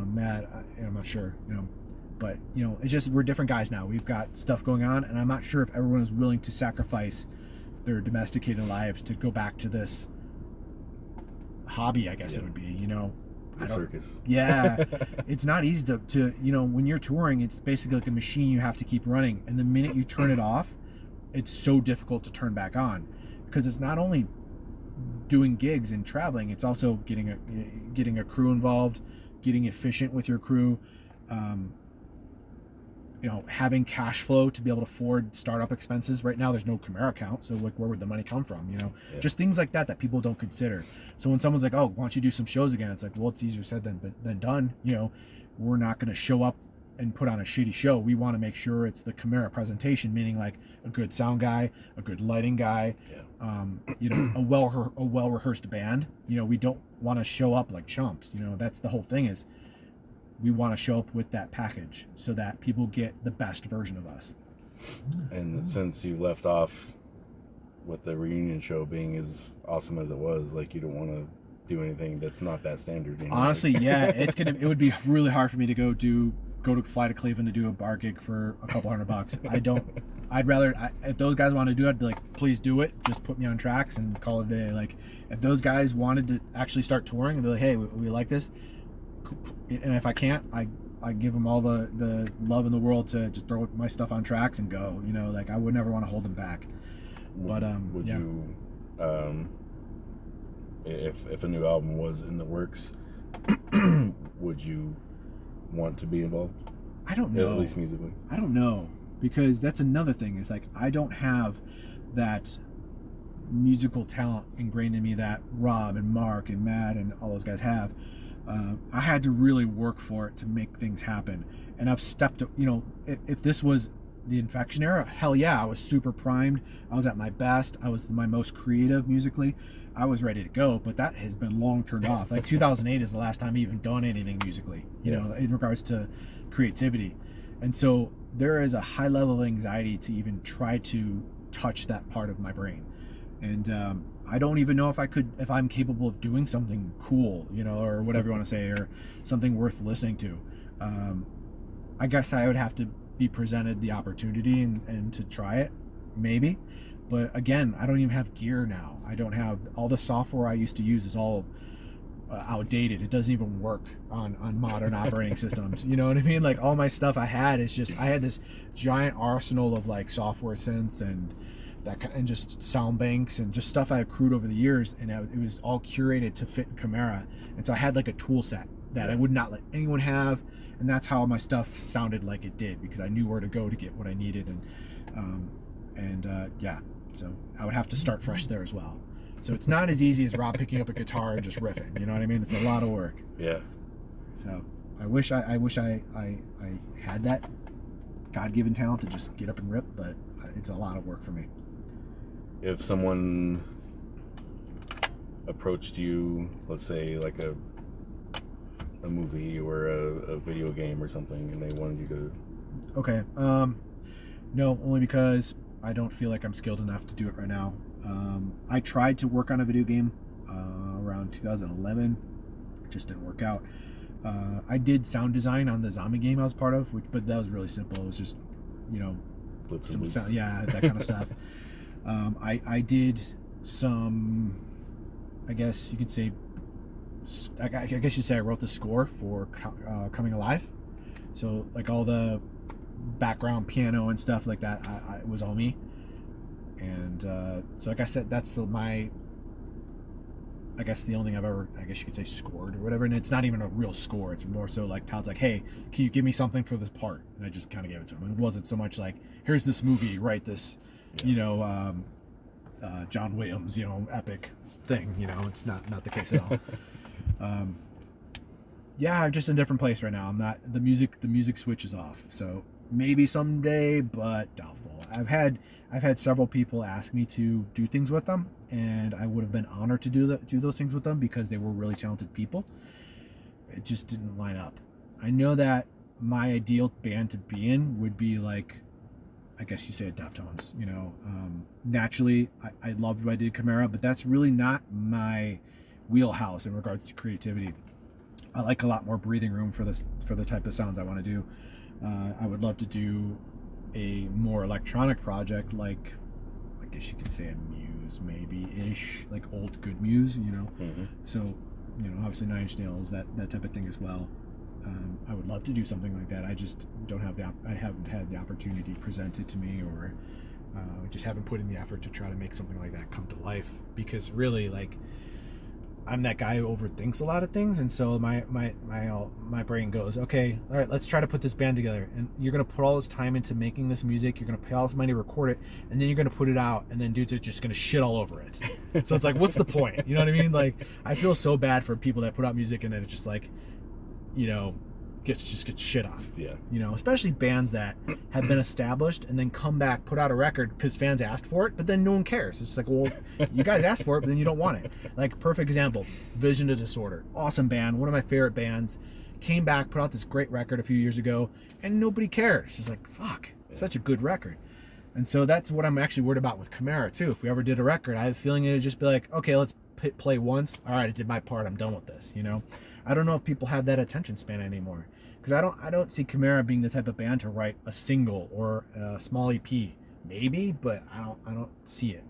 Matt, I'm not sure, you know. But, you know, it's just we're different guys now. We've got stuff going on, and I'm not sure if everyone is willing to sacrifice their domesticated lives to go back to this hobby, I guess it would be, you know. The circus. Yeah. It's not easy to, you know, when you're touring, it's basically like a machine you have to keep running. And the minute you turn it off, it's so difficult to turn back on. Because it's not only doing gigs and traveling, it's also getting a crew involved, getting efficient with your crew, you know, having cash flow to be able to afford startup expenses. Right now there's no Chimera account, so like where would the money come from, you know? Yeah. Just things like that people don't consider. So when someone's like, oh, why don't you do some shows again, it's like, well, it's easier said than done. You know, we're not going to show up and put on a shitty show. We want to make sure it's the Chimera presentation, meaning like a good sound guy, a good lighting guy, you know, a well rehearsed band. You know, we don't want to show up like chumps. You know, that's the whole thing, is we want to show up with that package so that people get the best version of us. And since you left off with the reunion show being as awesome as it was, like, you don't want to do anything that's not that standard anymore. Honestly, yeah, it would be really hard for me to go to fly to Cleveland to do a bar gig for a couple $100. I'd rather, if those guys want to do it, I'd be like, please do it. Just put me on tracks and call it a day. Like, if those guys wanted to actually start touring and be like, hey, we like this, and if I can't, I give them all the love in the world to just throw my stuff on tracks and go. You know, like, I would never want to hold them back. But would you, if a new album was in the works, would you want to be involved? I don't know. At least musically. I don't know, because that's another thing. Is like, I don't have that musical talent ingrained in me that Rob and Mark and Matt and all those guys have. I had to really work for it to make things happen, and I've stepped, you know, if this was the Infection era, hell yeah, I was super primed, I was at my best, I was my most creative musically, I was ready to go. But that has been long turned off. Like 2008 is the last time I even done anything musically, you know, in regards to creativity. And so there is a high level of anxiety to even try to touch that part of my brain. And I don't even know if I'm capable of doing something cool, you know, or whatever you want to say, or something worth listening to. I guess I would have to be presented the opportunity and to try it, maybe. But again, I don't even have gear now. I don't have all the software I used to use is all outdated. It doesn't even work on modern operating systems. You know what I mean? Like all my stuff I had is just, I had this giant arsenal of like software synths and that kind, and just sound banks and just stuff I accrued over the years, and it was all curated to fit in Chimera. And so I had like a tool set that I would not let anyone have, and that's how my stuff sounded like it did, because I knew where to go to get what I needed. And yeah, so I would have to start fresh there as well. So it's not as easy as Rob picking up a guitar and just riffing. You know what I mean? It's a lot of work. Yeah. So I wish I had that God-given talent to just get up and rip, but it's a lot of work for me. If someone approached you, let's say like a movie or a video game or something, and they wanted you to... Okay. No, only because I don't feel like I'm skilled enough to do it right now. I tried to work on a video game around 2011. Just didn't work out. I did sound design on the zombie game I was part of, but that was really simple. It was just, you know, some sound, yeah, that kind of stuff. I did some, I guess you could say, I guess you'd say I wrote the score for Coming Alive. So like all the background piano and stuff like that, it was all me. And so like I said, that's I guess the only thing I've ever, I guess you could say, scored or whatever. And it's not even a real score. It's more so like Todd's like, hey, can you give me something for this part? And I just kind of gave it to him. It wasn't so much like, here's this movie, write this, you know, John Williams, you know, epic thing. You know, it's not the case at all. Yeah, I'm just in a different place right now. I'm not, the music switch is off. So maybe someday, but doubtful. I've had several people ask me to do things with them, and I would have been honored to do those things with them because they were really talented people. It just didn't line up. I know that my ideal band to be in would be like, I guess you say a Deftones, you know. Naturally, I loved what I did Chimera, but that's really not my wheelhouse in regards to creativity. I like a lot more breathing room for the type of sounds I want to do. I would love to do a more electronic project, like I guess you could say a Muse, maybe-ish, like old good Muse, you know. Mm-hmm. So, you know, obviously Nine Inch Nails, that type of thing as well. I would love to do something like that. I just don't have I haven't had the opportunity presented to me, or just haven't put in the effort to try to make something like that come to life. Because really, like, I'm that guy who overthinks a lot of things, and so my brain goes, okay, all right, let's try to put this band together, and you're gonna put all this time into making this music, you're gonna pay all this money to record it, and then you're gonna put it out, and then dudes are just gonna shit all over it. So it's like, what's the point? You know what I mean? Like, I feel so bad for people that put out music and then it's just like, you know, gets shit on. Yeah. You know, especially bands that have been established and then come back, put out a record because fans asked for it, but then no one cares. It's like, well, you guys asked for it, but then you don't want it. Like, perfect example, Vision to Disorder. Awesome band, one of my favorite bands. Came back, put out this great record a few years ago, and nobody cares. It's like, fuck, such a good record. And so that's what I'm actually worried about with Chimera too. If we ever did a record, I have a feeling it would just be like, okay, let's play once. All right, I did my part. I'm done with this. You know, I don't know if people have that attention span anymore, because I don't see Chimera being the type of band to write a single or a small EP. Maybe, but I don't see it.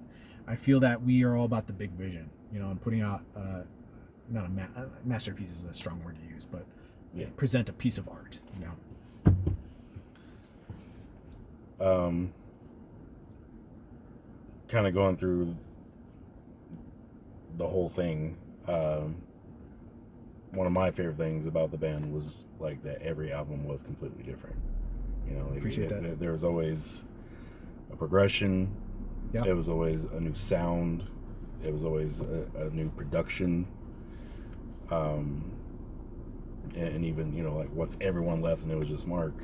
I feel that we are all about the big vision. You know, and putting out not a masterpiece is a strong word to use, but present a piece of art. You know. Kind of going through the whole thing, one of my favorite things about the band was like that every album was completely different. You know, like, appreciate that. There was always a progression. Yep. It was always a new sound. It was always a new production. And even, you know, like, what's everyone left and it was just Mark.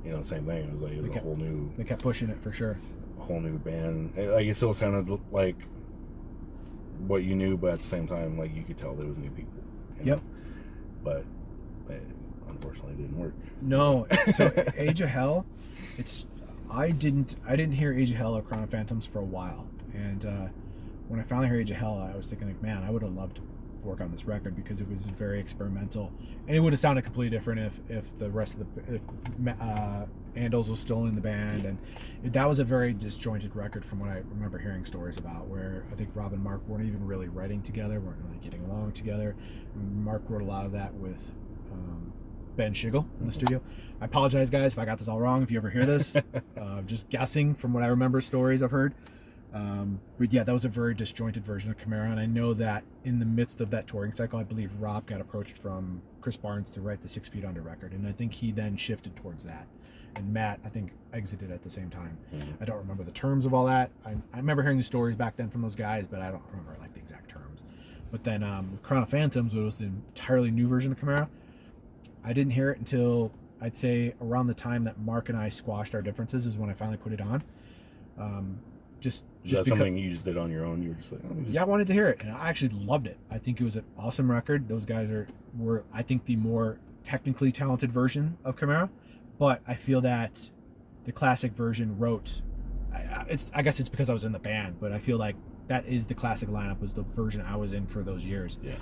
You know, same thing. It was like, it was a whole new. They kept pushing it for sure. A whole new band. Like, it still sounded like what you knew, but at the same time, like, you could tell there was new people. Yep. But it unfortunately didn't work. No. So Age of Hell, I didn't hear Age of Hell or Crown of Phantoms for a while, and when I finally heard Age of Hell, I was thinking like, man, I would have loved to work on this record because it was very experimental, and it would have sounded completely different if the rest of the Andals was still in the band, and that was a very disjointed record from what I remember hearing stories about, where I think Rob and Mark weren't even really writing together, weren't really getting along together. Mark wrote a lot of that with Ben Schigel in the studio. I apologize, guys, if I got this all wrong. If you ever hear this, just guessing from what I remember, stories I've heard. But yeah, that was a very disjointed version of Chimera, and I know that in the midst of that touring cycle, I believe Rob got approached from Chris Barnes to write the 6 Feet Under record, and I think he then shifted towards that. And Matt, I think, exited at the same time. I don't remember the terms of all that. I remember hearing the stories back then from those guys, but I don't remember like the exact terms. But then Crown of Phantoms, which was the entirely new version of Chimera, I didn't hear it until I'd say around the time that Mark and I squashed our differences is when I finally put it on. Just because, something you just did on your own? You were just like, yeah, I wanted to hear it, and I actually loved it. I think it was an awesome record. Those guys were I think the more technically talented version of Chimera, but I feel that the classic version wrote. I guess it's because I was in the band, but I feel like that is the classic lineup, was the version I was in for those years. Yeah.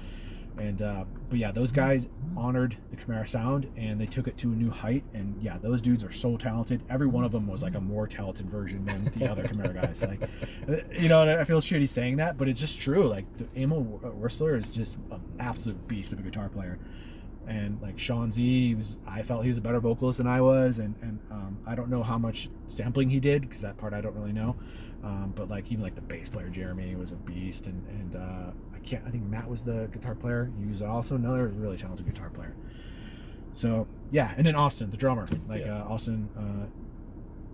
And but yeah, those guys honored the Chimera sound, and they took it to a new height. And yeah, those dudes are so talented. Every one of them was like a more talented version than the other Chimera guys. Like, you know, and I feel shitty saying that, but it's just true. Like, Emil Whistler is just an absolute beast of a guitar player. And like Sean Z, I felt he was a better vocalist than I was, and I don't know how much sampling he did, because that part I don't really know. But like even like the bass player Jeremy was a beast, and I think Matt was the guitar player. He was also another really talented guitar player. So yeah, and then Austin, the drummer, Austin,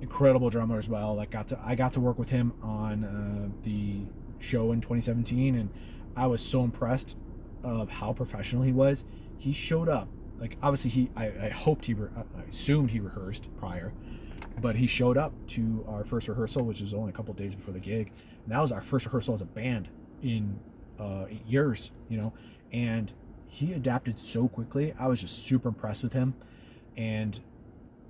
incredible drummer as well. Like I got to work with him on the show in 2017, and I was so impressed of how professional he was. He showed up, like obviously I assumed he rehearsed prior, but he showed up to our first rehearsal, which was only a couple days before the gig. And that was our first rehearsal as a band in 8 years, you know, and he adapted so quickly. I was just super impressed with him, and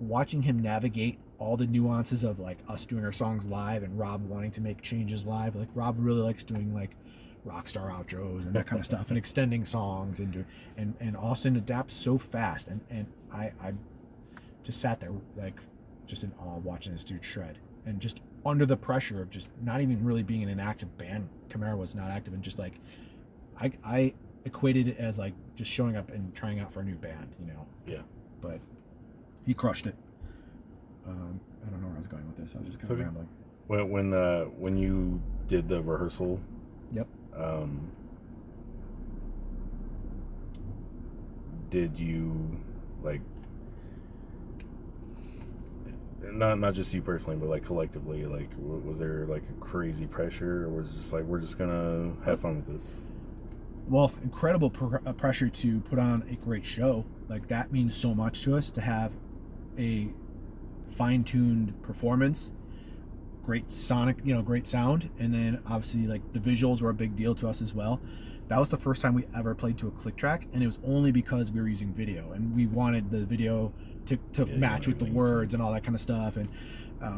watching him navigate all the nuances of like us doing our songs live and Rob wanting to make changes live. Like Rob really likes doing like rock star outros and that kind of stuff, and extending songs, and Austin adapts so fast, and I just sat there like just in awe watching this dude shred, and just under the pressure of just not even really being in an active band. Chimera was not active, and just like I equated it as like just showing up and trying out for a new band, you know. Yeah. But he crushed it. I don't know where I was going with this. I was just kind of rambling. When you did the rehearsal, yep. Did you like, not just you personally, but like collectively, like was there like a crazy pressure, or was it just like, we're just gonna have fun with this? Well, incredible pressure to put on a great show. Like that means so much to us, to have a fine-tuned performance, great sonic, you know, great sound, and then obviously like the visuals were a big deal to us as well. That was the first time we ever played to a click track, and it was only because we were using video, and we wanted the video to match with the words and all that kind of stuff, and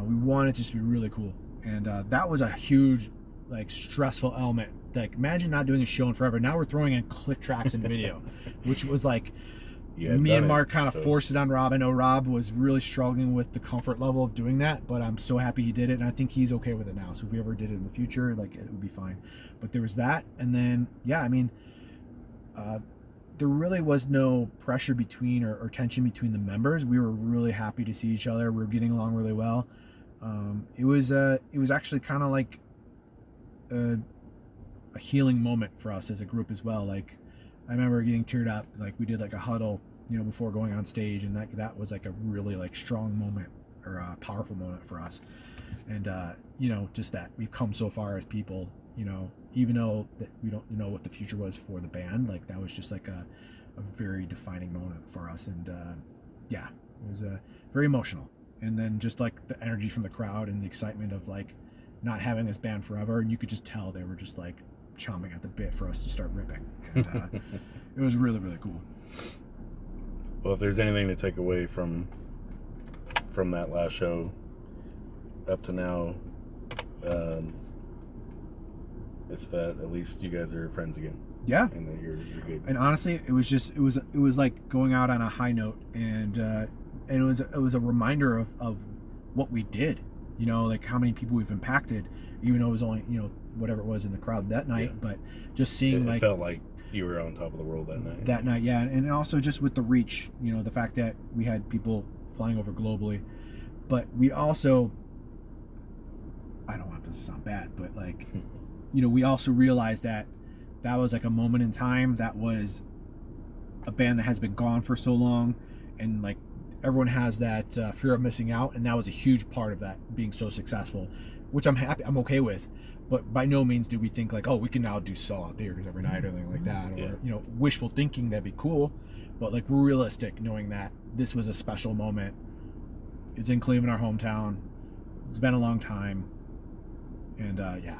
we wanted it to just be really cool. And that was a huge, like, stressful element. Like, imagine not doing a show in forever. Now we're throwing in click tracks and video, which was like, me and Mark kind of forced it on Rob. I know Rob was really struggling with the comfort level of doing that, but I'm so happy he did it, and I think he's okay with it now. So if we ever did it in the future, like, it would be fine. But there was that, and then yeah, I mean, there really was no pressure between or tension between the members. We were really happy to see each other. We were getting along really well. It was actually kind of like a healing moment for us as a group as well. Like, I remember getting teared up. Like, we did like a huddle, you know, before going on stage, and that was like a really like strong moment, or a powerful moment for us. And you know, just that we've come so far as people, you know, even though that we don't know what the future was for the band, like that was just like a very defining moment for us. And yeah, it was very emotional. And then just like the energy from the crowd and the excitement of like not having this band forever, and you could just tell they were just like chomping at the bit for us to start ripping. And it was really, really cool. Well, if there's anything to take away from that last show up to now, it's that at least you guys are friends again. Yeah. And that you're good. And honestly, it was like going out on a high note, and it was a reminder of what we did. You know, like how many people we've impacted, even though it was only, you know, whatever it was in the crowd that night. Yeah. But just seeing it felt like you were on top of the world that night. That night, yeah, and also just with the reach, you know, the fact that we had people flying over globally, but we also, I don't want this to sound bad, but like, you know, we also realized that was like a moment in time. That was a band that has been gone for so long, and like everyone has that fear of missing out, and that was a huge part of that being so successful, which I'm okay with. But by no means did we think like, oh, we can now do sold-out theaters every night or anything like that, or you know, wishful thinking that'd be cool. But like, we're realistic, knowing that this was a special moment. It's in Cleveland, our hometown. It's been a long time, and yeah,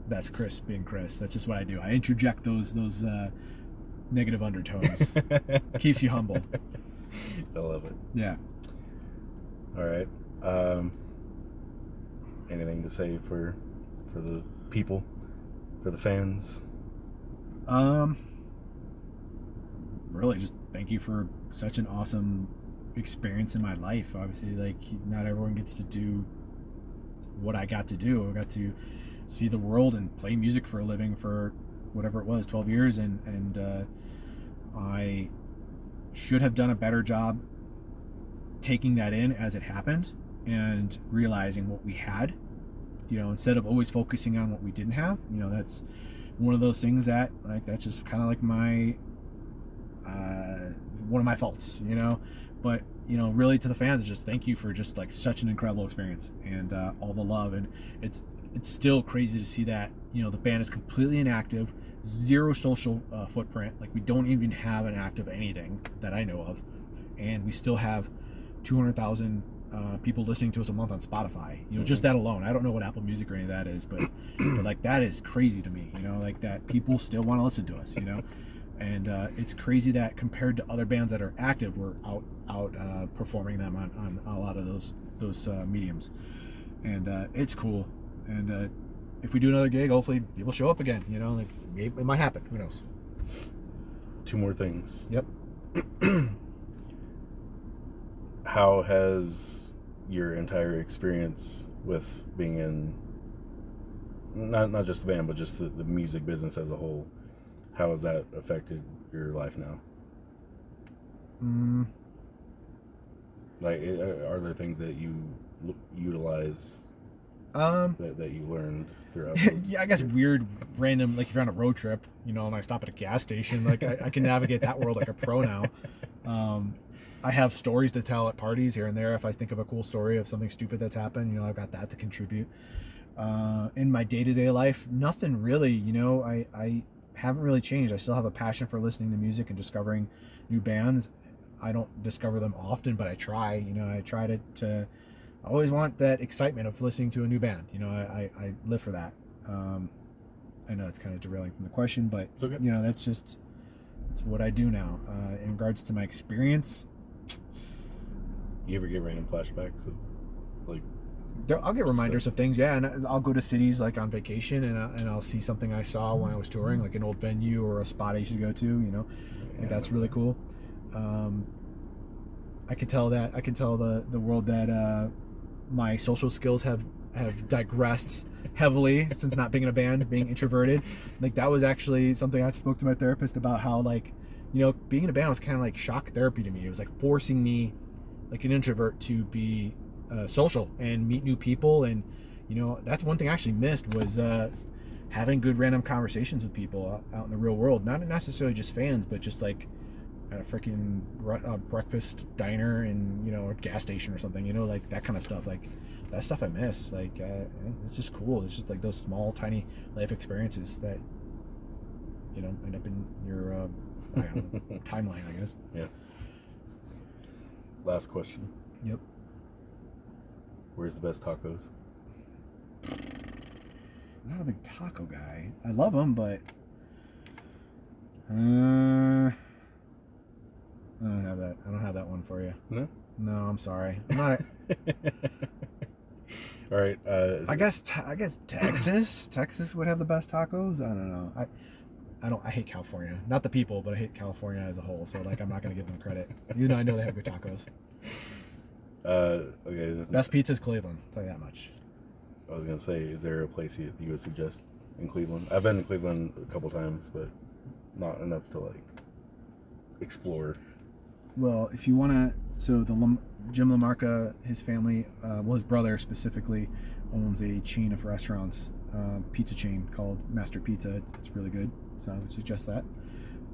that's Chris being Chris. That's just what I do. I interject those negative undertones. Keeps you humble. I love it. Yeah. All right. Anything to say for the people, for the fans? Really, just thank you for such an awesome experience in my life. Obviously, like, not everyone gets to do what I got to do. I got to see the world and play music for a living for whatever it was, 12 years, and I should have done a better job taking that in as it happened and realizing what we had, you know, instead of always focusing on what we didn't have. You know, that's one of those things that, like, that's just kind of like my one of my faults, you know. But, you know, really, to the fans, it's just thank you for just like such an incredible experience, and all the love. And it's still crazy to see that, you know, the band is completely inactive, zero social footprint. Like, we don't even have an active anything that I know of, and we still have 200,000 people listening to us a month on Spotify. You know, just that alone. I don't know what Apple Music or any of that is, but like, that is crazy to me. You know, like, that people still want to listen to us. You know, and it's crazy that compared to other bands that are active, we're out performing them on a lot of those mediums, and it's cool. And if we do another gig, hopefully people show up again. You know, like, it might happen. Who knows? 2 more things. Yep. How has your entire experience with being in not just the band, but just the music business as a whole, how has that affected your life now? Like, are there things that you utilize that you learned throughout those yeah, I guess years? weird, random, like if you're on a road trip, you know, and I stop at a gas station, like I can navigate that world like a pro now. I have stories to tell at parties here and there. If I think of a cool story of something stupid that's happened, you know, I've got that to contribute. In my day-to-day life, nothing really, you know. I haven't really changed. I still have a passion for listening to music and discovering new bands. I don't discover them often, but I try. You know, I try to I always want that excitement of listening to a new band. You know, I live for that. I know it's kind of derailing from the question, but okay. You know, that's what I do now. In regards to my experience, you ever get random flashbacks of, like, I'll get reminders of things, yeah, and I'll go to cities like on vacation, and I'll see something I saw when I was touring, like an old venue or a spot I used to go to. You know, yeah, that's really cool. I can tell the world that my social skills have digressed heavily since not being in a band, being introverted. Like, that was actually something I spoke to my therapist about, how, like, you know, being in a band was kind of like shock therapy to me. It was like forcing me, like an introvert, to be social and meet new people. And, you know, that's one thing I actually missed, was having good random conversations with people out in the real world. Not necessarily just fans, but just like at a freaking breakfast diner and, you know, a gas station or something, you know, like that kind of stuff. Like, that stuff I miss. Like, it's just cool. It's just like those small, tiny life experiences that, you know, end up in your I don't know, timeline, I guess. Yeah. Last question. Yep. Where's the best tacos? I'm not a big taco guy. I love them, but I don't have that. I don't have that one for you. No? No, I'm sorry. I'm not. All right. I guess Texas would have the best tacos. I don't know. I hate California. Not the people, but I hate California as a whole. So like, I'm not gonna give them credit. You know, I know they have good tacos. Okay. Best pizza is Cleveland. I'll tell you that much. I was gonna say, is there a place you would suggest in Cleveland? I've been to Cleveland a couple times, but not enough to like explore. Well, if you wanna, so Jim LaMarca, his family, his brother specifically, owns a chain of restaurants, pizza chain called Master Pizza. It's really good, so I would suggest that.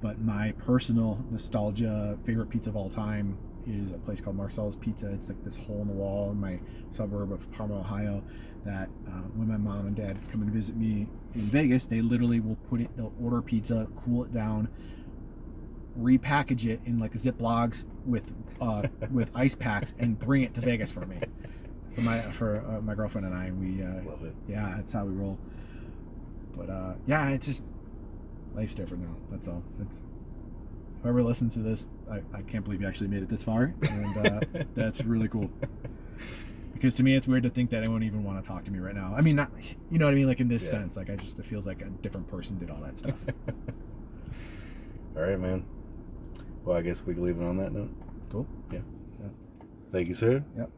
But my personal nostalgia favorite pizza of all time is a place called Marcel's Pizza. It's like this hole in the wall in my suburb of Parma, Ohio, that when my mom and dad come and visit me in Vegas, they literally will they'll order pizza, cool it down, repackage it in like Ziplocs with ice packs, and bring it to Vegas for me, for my girlfriend and I. We love it. Yeah, that's how we roll. But yeah, it's just life's different now. That's all. It's whoever listens to this, I can't believe you actually made it this far, and that's really cool. Because to me, it's weird to think that anyone even want to talk to me right now. I mean, not, you know what I mean, like in this sense. Like it feels like a different person did all that stuff. All right, man. Well, I guess we can leave it on that note. Cool. Yeah. Thank you, sir. Yep.